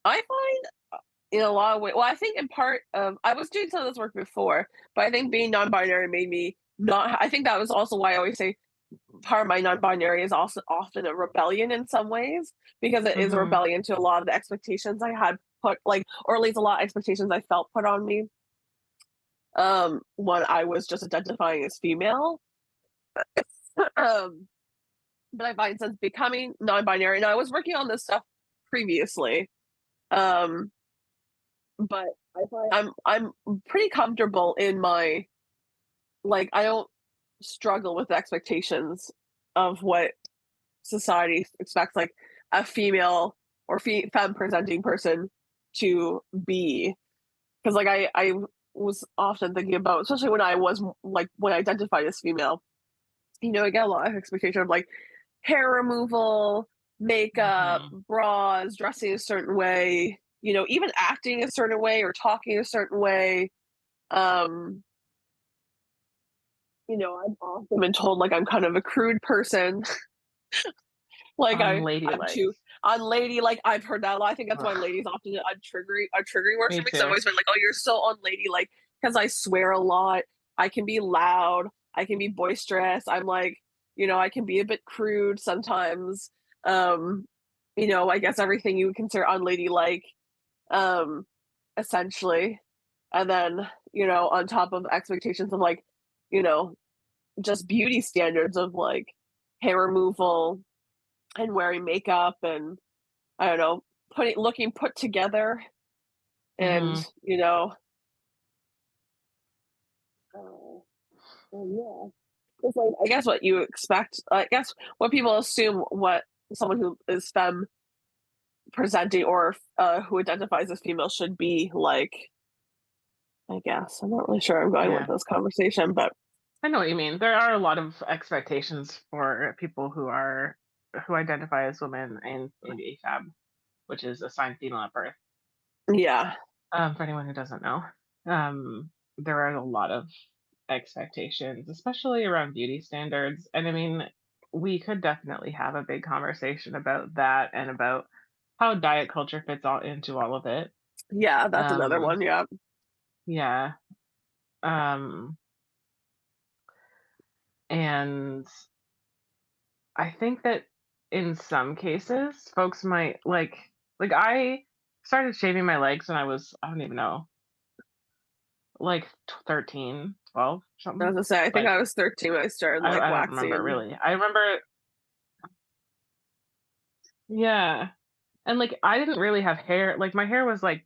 I find in a lot of ways, well, I think in part of I was doing some of this work before, but I think being non-binary made me not. I think that was also why I always say part of my non-binary is also often a rebellion in some ways because it is a Hmm. rebellion to a lot of the expectations I had put like, or at least a lot of expectations I felt put on me when I was just identifying as female. um, but I find since becoming non-binary, and I was working on this stuff previously, um, but I find I'm pretty comfortable in my like I don't struggle with the expectations of what society expects like a female or femme presenting person to be because like I was often thinking about especially when I was like when I identified as female, I get a lot of expectation of like hair removal, makeup, Hmm. bras, dressing a certain way, even acting a certain way or talking a certain way. um I've often been told like I'm kind of a crude person. Like I'm Unladylike. too unladylike. I've heard that a lot. I think that's why Ugh, ladies often are triggering words me for me. So I've too. always been like, "Oh, you're so unladylike," because I swear a lot. I can be loud. I can be boisterous. I'm like, I can be a bit crude sometimes. Um, I guess everything you would consider unladylike, um, essentially. And then, on top of expectations of like, you know, just beauty standards of like hair removal and wearing makeup and I don't know, looking put together and, Hmm. uh, yeah. It's like I guess what you expect. I guess what people assume what someone who is femme presenting or who identifies as female should be like. I guess I'm not really sure I'm going with Yeah. this conversation, but I know what you mean. There are a lot of expectations for people who identify as women in AFAB, which is assigned female at birth. yeah, For anyone who doesn't know, there are a lot of expectations, especially around beauty standards. And I mean, we could definitely have a big conversation about that and about how diet culture fits all into all of it. yeah, that's another Um, one. Yeah, yeah. Um, and I think that in some cases, folks might like I started shaving my legs when I was I don't even know, like 13, 12, I was something. gonna say I think Like I was 13 when I started like I don't remember waxing. really. I remember, yeah. And like I didn't really have hair. Like my hair was like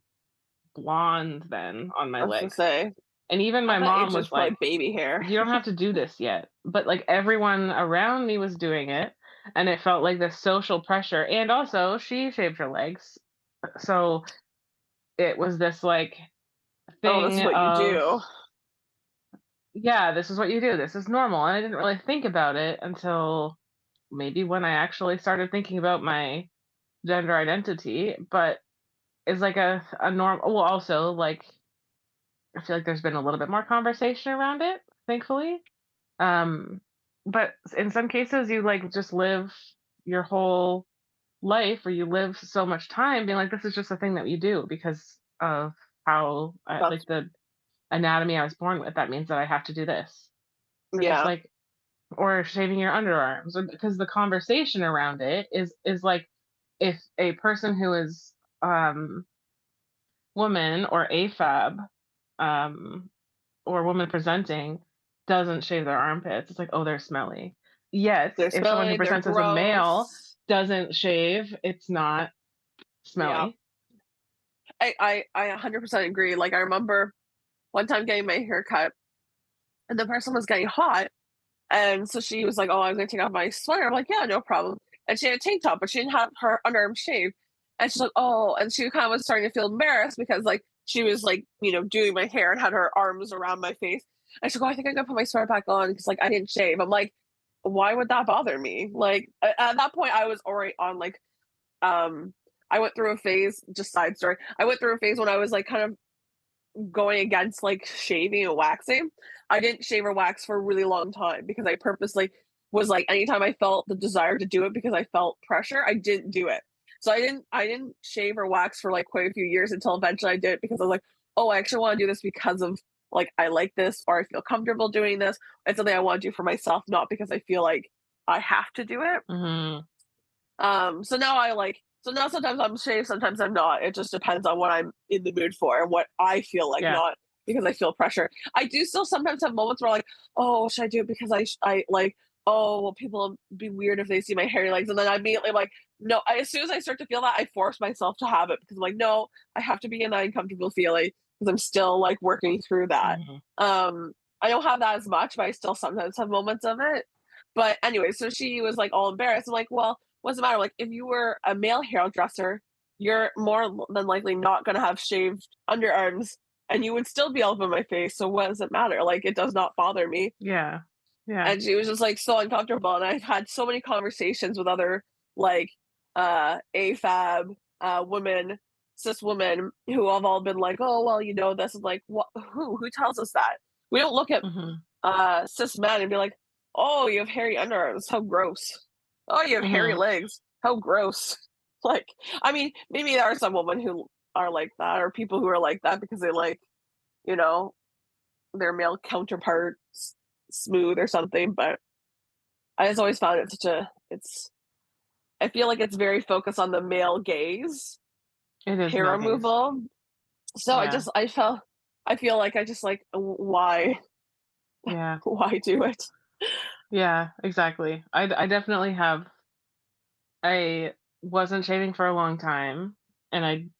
blonde then on my I was gonna legs. say And even at my that mom age there's was probably like, baby hair. "You don't have to do this yet." But like everyone around me was doing it, and it felt like this social pressure. And also, she shaved her legs. So it was this like Oh, this thing is what you of, do. yeah, this is what you do. This is normal. And I didn't really think about it until maybe when I actually started thinking about my gender identity. But it's like a norm. Well, also like I feel like there's been a little bit more conversation around it, thankfully. Um, but in some cases, you like just live your whole life, or you live so much time being like, this is just a thing that you do because of how That's like the anatomy I was born with. That means that I have to do this. So just yeah. like, or shaving your underarms, or because the conversation around it is like, if a person who is woman or AFAB, um, or woman presenting doesn't shave their armpits, it's like, oh, they're smelly. Yet, They're if someone who smelly, they're presents as a male gross. doesn't shave, it's not Yeah. smelly. I 100% agree. Like I remember one time getting my hair cut and the person was getting hot. And so she was like, "Oh, I'm gonna take off my sweater." I'm like, "Yeah, no problem." And she had a tank top, but she didn't have her underarm shaved. And she's like, "Oh," and she kind of was starting to feel embarrassed because like she was like, doing my hair and had her arms around my face. And she's like, "Oh, I think I'm gonna put my sweater back on because like I didn't shave." I'm like, "Why would that bother me?" Like at that point, I was already on like um. I went through a phase. Just side story. I went through a phase when I was like kind of going against like shaving and waxing. I didn't shave or wax for a really long time because I purposely was like anytime I felt the desire to do it because I felt pressure, I didn't do it. So I didn't shave or wax for like quite a few years until eventually I did it because I was like, oh, I actually want to do this because of like I like this or I feel comfortable doing this. It's something I want to do for myself, not because I feel like I have to do it. Hmm. So now so now sometimes I'm shaved, sometimes I'm not. It just depends on what I'm in the mood for and what I feel like, Yeah. not because I feel pressure. I do still sometimes have moments where like, oh, should I do it because I like, oh, well, people will be weird if they see my hairy legs, and then I immediately am like, no. As soon as I start to feel that, I force myself to have it because I'm like, no, I have to be in that uncomfortable feeling because I'm still like working through that. Hmm. Um, I don't have that as much, but I still sometimes have moments of it. But anyway, so she was like all embarrassed. I'm like, well, what's the matter? Like, if you were a male hairdresser, you're more than likely not going to have shaved underarms and you would still be all over my face. So, what does it matter? Like, it does not bother me. Yeah. Yeah. And she was just like so uncomfortable. And I've had so many conversations with other like AFAB women, cis women who have all been like, oh, well, this is like, what, who tells us that? We don't look at Hmm. cis men and be like, oh, you have hairy underarms. How gross. Oh, you have hairy Hmm. legs. How gross. Like, I mean, maybe there are some women who are like that, or people who are like that because they like, you know, their male counterparts smooth or something. But I just always found it I feel like it's very focused on the male gaze, It is hair male gaze. removal. So Yeah. I feel like I just like, why, Yeah. why do it? Yeah. Exactly. I definitely have. I wasn't shaving for a long time, and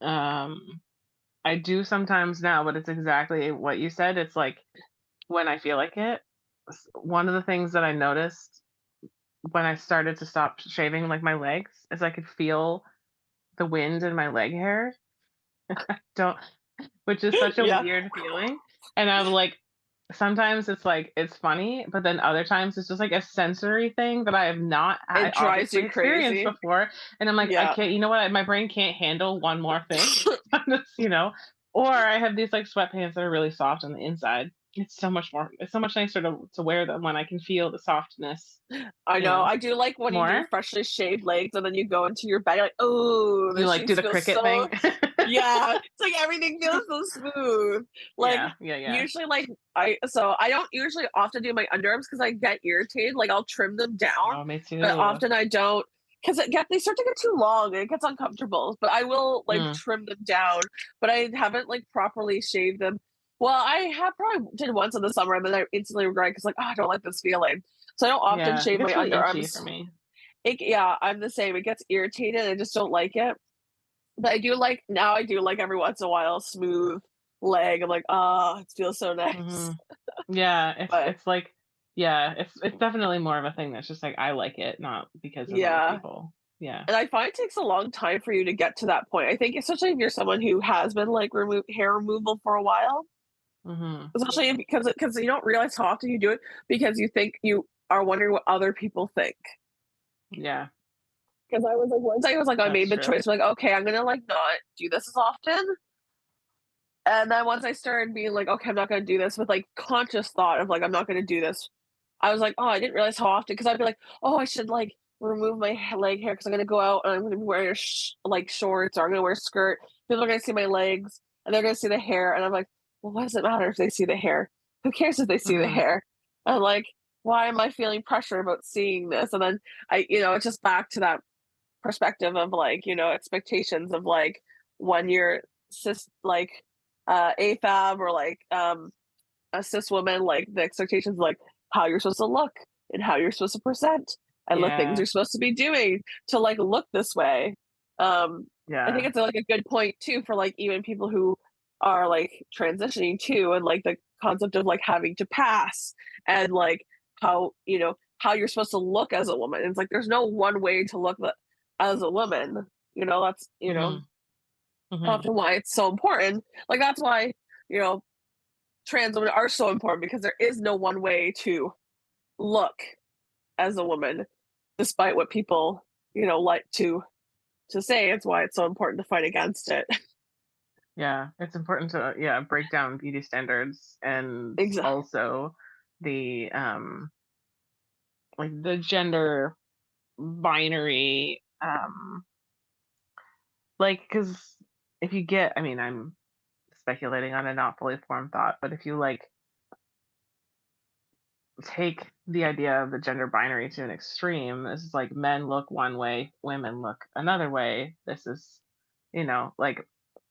I do sometimes now, but it's exactly what you said. It's like when I feel like it. One of the things that I noticed when I started to stop shaving like my legs is I could feel the wind in my leg hair. Don't Which is such a Yeah, weird feeling. And I'm like, sometimes it's like it's funny, but then other times it's just like a sensory thing that I have not it drives obviously you experienced crazy. before. And I'm like, I Yeah. can't, you know what? My brain can't handle one more thing. I'm just. Or I have these like sweatpants that are really soft on the inside. It's so much nicer to wear them when I can feel the softness, I you know. know, I do like when you do more. freshly shaved legs and then you go into your bed, you're like, "Oh, You the like do sheets the feel cricket so." thing. Yeah, it's like everything feels so smooth. Like, Yeah, yeah, yeah. usually, like, I don't usually often do my underarms because I get irritated, like, I'll trim them down, Oh, me but too. often I don't, because they start to get too long and it gets uncomfortable, but I will, like, Mm, trim them down, but I haven't, like, properly shaved them. Well, I have probably did once in the summer and then I instantly regret because like, "Oh, I don't like this feeling." So I don't often yeah, it shave my gets really itchy underarms. for me. Yeah, I'm the same. It gets irritated. I just don't like it. But I do like every once in a while smooth leg. I'm like, ah, it feels so nice. Mhm. Yeah, But it's like yeah, it's definitely more of a thing that's just like I like it, not because of other yeah. people. Yeah. And I find it takes a long time for you to get to that point. I think especially if you're someone who has been like hair removal for a while, Mhm. especially because you don't realize how often you do it because you think you are wondering what other people think. Yeah, Because I was like, once I was like, I that's made the true. choice, like, okay, I'm gonna like not do this as often. And then once I started being like, okay, I'm not gonna do this with like conscious thought of like, I'm not gonna do this. I was like, oh, I didn't realize how often because I'd be like, oh, I should like remove my leg hair because I'm gonna go out and I'm gonna be wearing like shorts or I'm gonna wear a skirt. People are gonna see my legs and they're gonna see the hair, and I'm like, well, what does it matter if they see the hair? Who cares if they see the Mhm. hair? I'm like, why am I feeling pressure about seeing this? And then it's just back to that perspective of like expectations of like when you're cis like AFAB or like a cis woman, like the expectations of, like how you're supposed to look and how you're supposed to present and the things Yeah. you're supposed to be doing to like look this way. um I think Yeah. it's like a good point too for like even people who are like transitioning too, and like the concept of like having to pass and like how, how you're supposed to look as a woman. It's like there's no one way to look as a woman. That's Hmm. Hmm. often why it's so important. Like that's why, you know, trans women are so important because there is no one way to look as a woman, despite what people, like to say. It's why it's so important to fight against it. Yeah, it's important to break down beauty standards and Exactly. also the like the gender binary like because if you get, I mean, I'm speculating on a not fully formed thought, but if you like take the idea of the gender binary to an extreme, this is like men look one way, women look another way. This is, like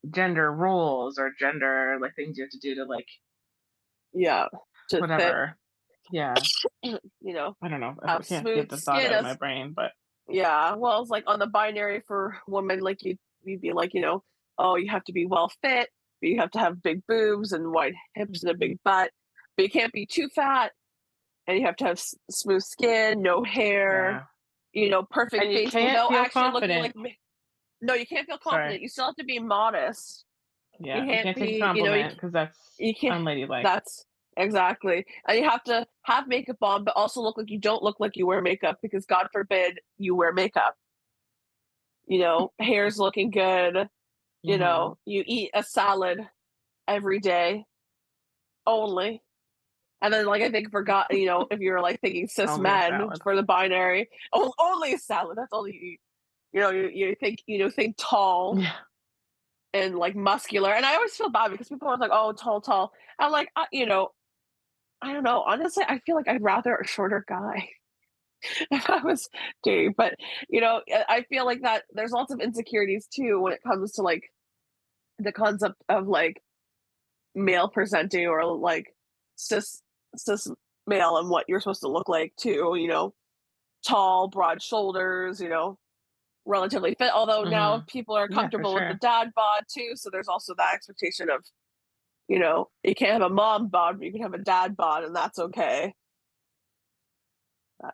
gender roles or gender like things you have to do to like Yeah, to fit, whatever. Yeah. you know, I don't know. I have can't get smooth the thought skin out of my as brain, but yeah. Well, it's like on the binary for women, like you'd be like, oh, you have to be well fit, but you have to have big boobs and wide hips and a Mhm. big butt, but you can't be too fat, and you have to have smooth skin, no hair, Yeah. perfect And you face can't without feel actually looking confident. like. No, you can't feel Sorry. confident. You still have to be modest. You Yeah. You can't can't take a be, compliment because that's you can't. unladylike. That's exactly. And you have to have makeup on, but also look like you don't look like you wear makeup because God forbid you wear makeup. Hair's looking good. Hmm. You eat a salad every day only. And then, like, I think forgot, if you're like thinking cis Only a men salad. for the binary, oh, only a salad. That's all you eat. You think, think tall Yeah. and like muscular. And I always feel bad because people are like, oh, tall, tall. I'm like, I don't know. Honestly, I feel like I'd rather a shorter guy if I was gay. But I feel like that there's lots of insecurities too when it comes to like the concept of like male presenting or like cis cis male and what you're supposed to look like too. Tall, broad shoulders. Relatively fit. Although now Hmm. people are Yeah, for comfortable with the sure. dad bod too, so there's also that expectation of you can't have a mom bod, but you can have a dad bod, and that's okay. Uh,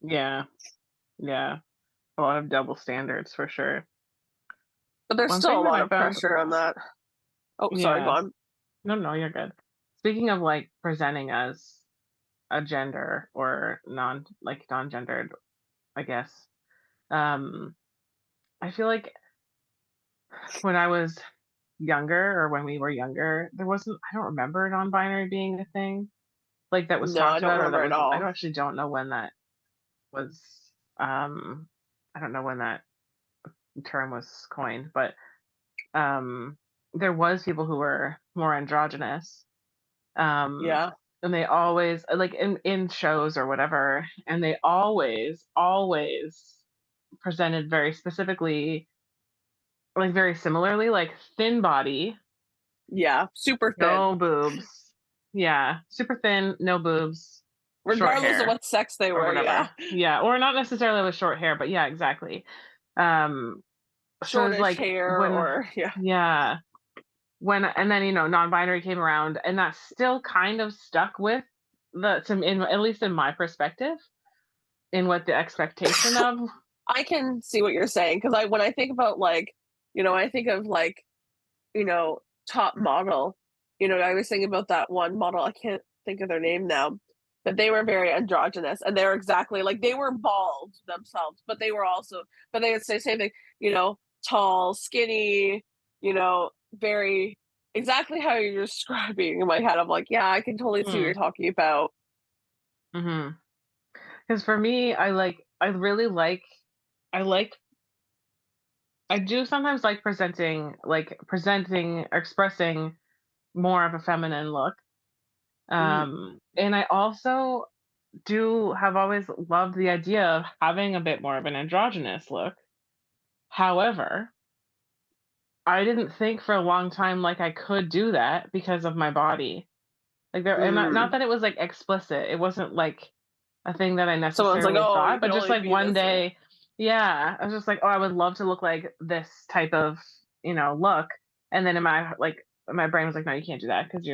Yeah. Yeah. A lot of double standards for sure. But there's One still thing a that lot I of found, pressure on that. Oh, sorry, go yeah. on. No, no, you're good. Speaking of like presenting as a gender or non-gendered, I guess. Um, I feel like when I was younger or when we were younger, there wasn't, I don't remember non-binary being a thing like that was No, I talked don't about, or that remember at was, I all. don't actually don't know when that was, um, I don't know when that term was coined, but um, there was people who were more androgynous. Um, Yeah. and they always like in shows or whatever, and they always presented very specifically, like very similarly, like thin body, Yeah, super thin, no boobs. Yeah, super thin, no boobs, short regardless of hair what sex they or were. Yeah, whatever. Yeah, or not necessarily with short hair, but yeah, exactly. Um, so it was shortish like hair, when, or yeah, yeah, when, and then non-binary came around, and that still kind of stuck with in at least in my perspective, in what the expectation of. I can see what you're saying because I when I think about like, I think of like, you know, top model. I was thinking about that one model. I can't think of their name now, but they were very androgynous, and they were exactly like they were bald themselves, but they were also, but they would say same thing. Tall, skinny. Very exactly how you're describing in my head. I'm like, yeah, I can totally see what you're Mm, talking about. hmm. Because for me, I really I like, I do sometimes like presenting, expressing more of a feminine look. Mhm. And I also do have always loved the idea of having a bit more of an androgynous look. However, I didn't think for a long time like I could do that because of my body. Like there, and not Mm. that it was like explicit. It wasn't like a thing that I Someone's like, necessarily oh, you thought, can but just only like be one this, or day, yeah, I was just like, oh, I would love to look like this type of, look. And then in my like my brain was like, no, you can't do that because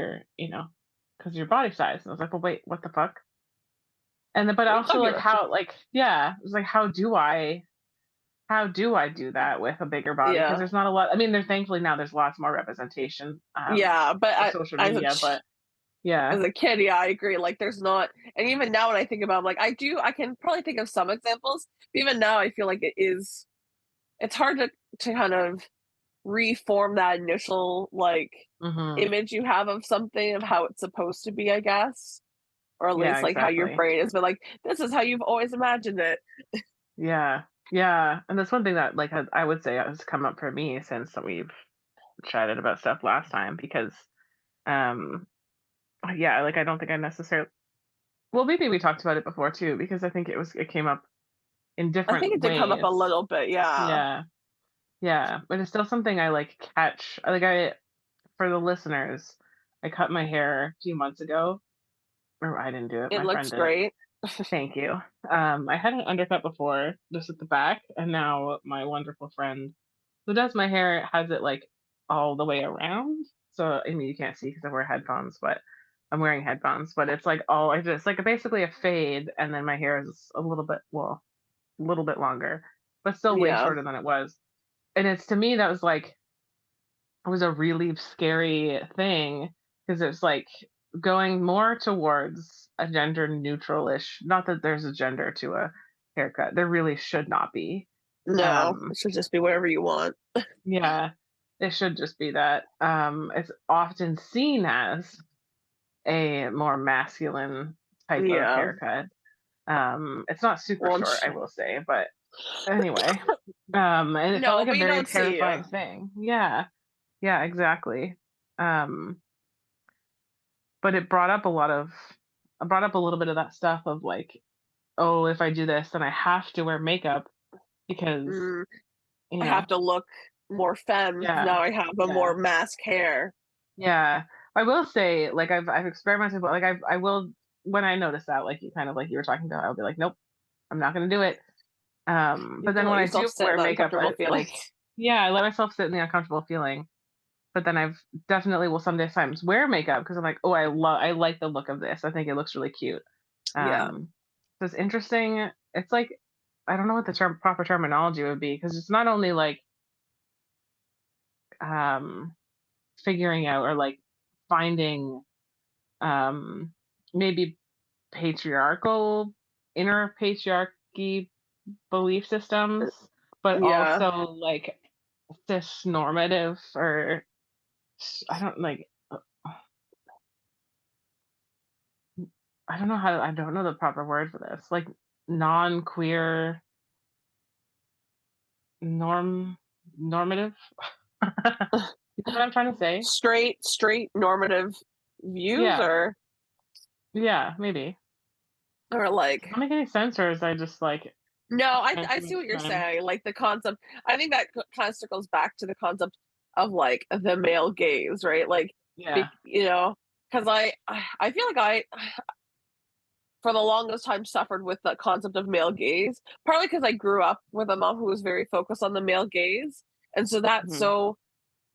because your body size. And I was like, well, wait, what the fuck? And then, but What are you also talking like about? how, like, yeah, it was like, how do I do that with a bigger body? Because Yeah. there's not a lot. I mean, thankfully now there's lots more representation Yeah, but with social media, but yeah. as a kid, yeah, I agree. Like, there's not, and even now when I think about, like, I can probably think of some examples. But even now, I feel like it's hard to kind of reform that initial like Hmm. image you have of something of how it's supposed to be, I guess, or at Yeah, least like how your exactly. brain has been like, this is how you've always imagined it. Yeah, yeah, and that's one thing that like I would say has come up for me since we've chatted about stuff last time because um yeah, like I don't think I necessarily, well, maybe we talked about it before too because I think it came up in I think different it did come up a ways. little bit, yeah. Yeah. Yeah, but it's still something I like catch. Like I For the listeners, I cut my hair a few months ago, or I didn't do it. It My looks friend did it. great. Thank you. I had an undercut before, just at the back, and now my wonderful friend who does my hair has it like all the way around. So I mean, you can't see because I wear headphones, but I'm wearing headphones. But it's like all I just like basically a fade, and then my hair is a little bit, well, a little bit longer, but still way Yeah, shorter than it was. And it's to me that was like it was a really scary thing because it's like going more towards a gender neutral-ish, not that there's a gender to a haircut. There really should not be. no, Um, it should just be whatever you want. yeah, it should just be that. It's often seen as a more masculine type of Yeah, haircut. It's not super well, short, I will say, but anyway. And it felt no, like a we very don't see you. terrifying thing. Yeah, yeah, exactly. Um, but it brought up a little bit of that stuff of like, oh, if I do this, then I have to wear makeup because, Mm, you I know, have to look more femme because yeah, now I have a yeah, more mask hair. yeah. I will say, like, I've experimented, but like, I will when I notice that, like, you kind of like you were talking about, I'll be like, nope, I'm not gonna do it. You But have to then let when I yourself do sit in wear that makeup, uncomfortable I feeling. like, yeah, I let myself sit in the uncomfortable feeling. But then I've definitely will sometimes wear makeup because I'm like, oh, I like the look of this. I think it looks really cute. Yeah. Um, so it's interesting. It's like I don't know what the proper terminology would be because it's not only like um, figuring out or like finding um, maybe patriarchal inner patriarchy belief systems, but Yeah. also like cis normative or I don't like I don't know the proper word for this. Like non-queer norm normative. You know what I'm trying to say? Straight normative views Yeah. or Yeah, maybe. Does like that make any sense or is I just like no, spent I too see much what you're time? saying. Like the concept, I think that kind of circles back to the concept of like the male gaze, right? Like, Yeah. because I feel like I for the longest time suffered with the concept of male gaze, partly because I grew up with a mom who was very focused on the male gaze, and so that Mhm. so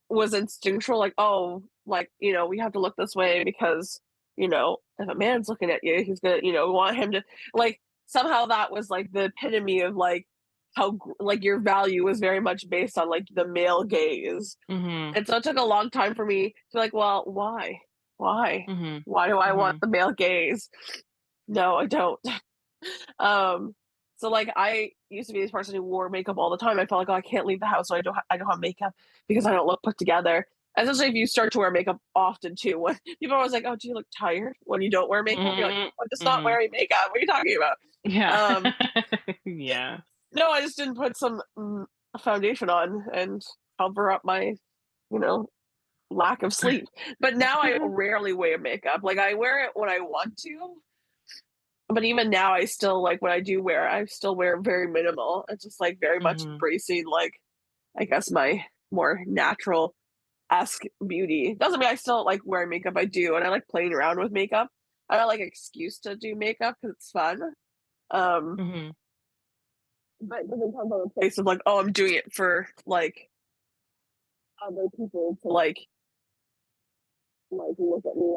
was instinctual, like, oh, like, we have to look this way because, if a man's looking at you, he's gonna, want him to like somehow that was like the epitome of like how like your value was very much based on like the male gaze. Mhm. And so it took a long time for me to be like, well, why? Why? Mhm. Why do I want Mhm. the male gaze? No, I don't. Um, so like I used to be this person who wore makeup all the time. I felt like, oh, I can't leave the house, so I don't have makeup because I don't look put together. Especially if you start to wear makeup often too. When people are always like, "Oh, do you look tired when you don't wear makeup?" You're like, Mhm. "I'm just not Mhm. wearing makeup. What are you talking about?" Yeah. Um, Yeah. no, I just didn't put some foundation on and cover up my, you know, lack of sleep. But now I rarely wear makeup. Like I wear it when I want to, but even now I still like when I do wear I still wear very minimal. It's just like very much Mhm. embracing like I guess my more natural esque beauty. Doesn't mean I still like wearing makeup. I do, and I like playing around with makeup. I don't like excuse to do makeup because it's fun. Um, Mhm. but it doesn't come from a place of like, oh, I'm doing it for like other people to like. like look at me.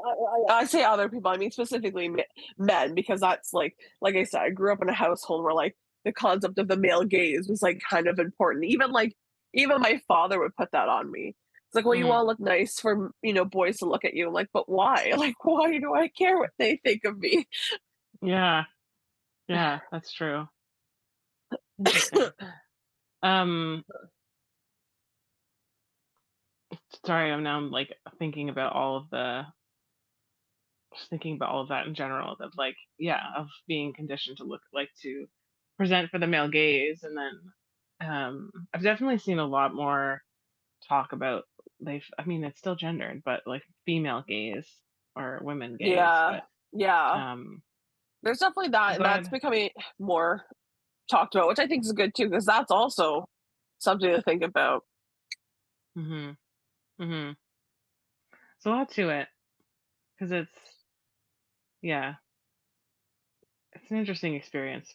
I say other people. I mean specifically men, because that's like I said, I grew up in a household where like the concept of the male gaze was like kind of important. Even my father would put that on me. It's like, well, you want Mhm. to look nice for boys to look at you. I'm like, but why? Like, why do I care what they think of me? Yeah. Yeah, that's true. Interesting. Um, sorry, I'm like thinking about all of the just thinking about all of that in general, of like, yeah, of being conditioned to look like to present for the male gaze. And then I've definitely seen a lot more talk about I mean it's still gendered, but like female gaze or women gaze. Yeah, But yeah. um There's definitely that, I'm and that's glad. becoming more talked about, which I think is good too, because that's also something to think about. Hmm. Hmm. There's a lot to it because yeah, it's an interesting experience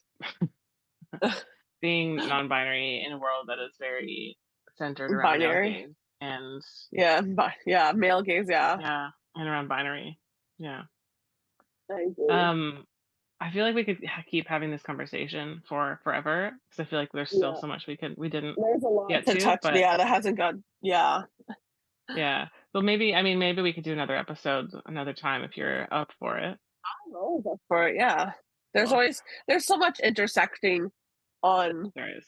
being non-binary in a world that is very centered around male Binary. gaze and Yeah, but yeah, male gaze, yeah. yeah, and around binary. Yeah. I agree. Um, I feel like we could keep having this conversation for forever because I feel like there's still Yeah. so much we didn't There's a lot get to to. touch. But Yeah, that hasn't gone. Yeah. yeah, but maybe I mean maybe we could do another episode another time if you're up for it. I'm always up for it. Yeah. Cool. There's so much intersecting on, There is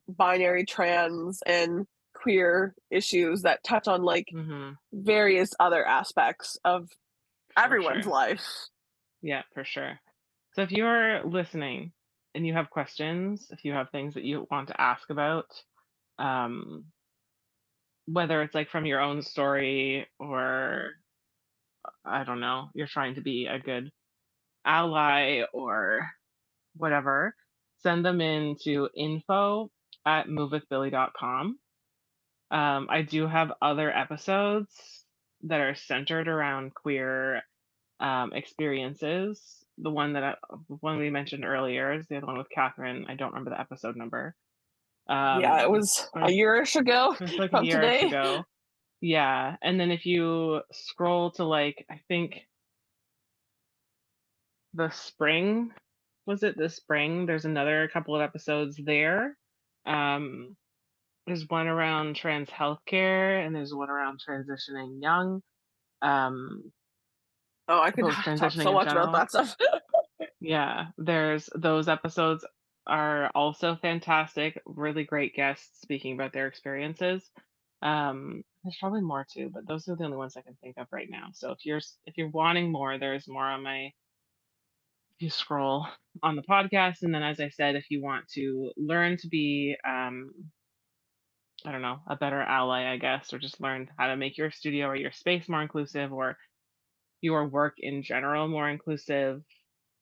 binary trans and queer issues that touch on like mm-hmm, various other aspects of for everyone's sure. life. Yeah, for sure. So if you're listening and you have questions, if you have things that you want to ask about, um, whether it's like from your own story or I don't know, you're trying to be a good ally or whatever, send them in to info@movewithbilly.com. I do have other episodes that are centered around queer experiences. The one we mentioned earlier is the other one with Catherine. I don't remember the episode number. Yeah, it was a There's yearish ago there's like a from year today. ago. Yeah, and then if you scroll to like I think the spring, was it the spring? There's another couple of episodes there. Um, there's one around trans healthcare and there's one around transitioning young. Um, Oh, I could both talk transitioning so in much about general. that stuff. Yeah, there's those episodes are also fantastic. Really great guests speaking about their experiences. There's probably more too, but those are the only ones I can think of right now. So if you're wanting more, there's more on my if you scroll on the podcast, and then as I said, if you want to learn to be I don't know, a better ally, I guess, or just learn how to make your studio or your space more inclusive or your work in general more inclusive,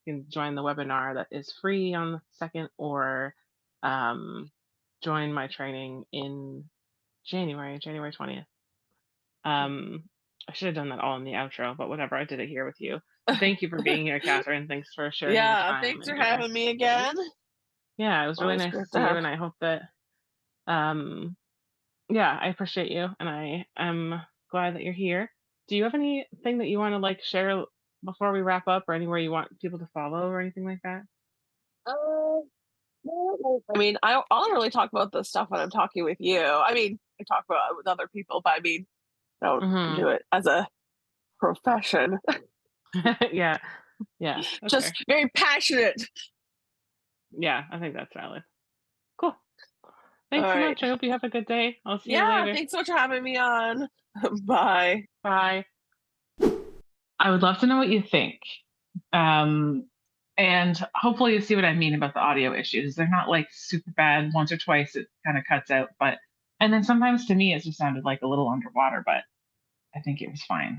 you can join the webinar that is free on the second or um, join my training in January 20th. I should have done that all in the outro, but whatever, I did it here with you. But thank you for being here, Catherine. Thanks for sharing your Yeah, time thanks for and your having me again. experience. Yeah, it was really Always nice to great to see you, have. and I hope that um, yeah, I appreciate you, and I am glad that you're here. Do you have anything that you want to like share before we wrap up, or anywhere you want people to follow, or anything like that? Uh, no, I mean, I'll really talk about this stuff when I'm talking with you. I mean, I talk about it with other people, but I mean, I don't Hmm. do it as a profession. Yeah, yeah, that's Just fair. very passionate. Yeah, I think that's valid. Cool. All Thanks so right. much. I hope you have a good day. I'll see you Yeah, later. thanks so much for having me on. Bye. Bye. I would love to know what you think. Um, and hopefully you see what I mean about the audio issues. They're not like super bad. Once or twice it kind of cuts out, but and then sometimes to me it just sounded like a little underwater, but I think it was fine.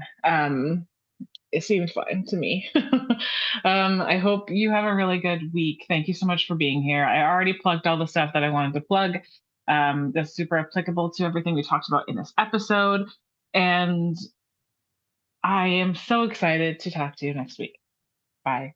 It seemed fine to me. I hope you have a really good week. Thank you so much for being here. I already plugged all the stuff that I wanted to plug. That's super applicable to everything we talked about in this episode. And I am so excited to talk to you next week. Bye.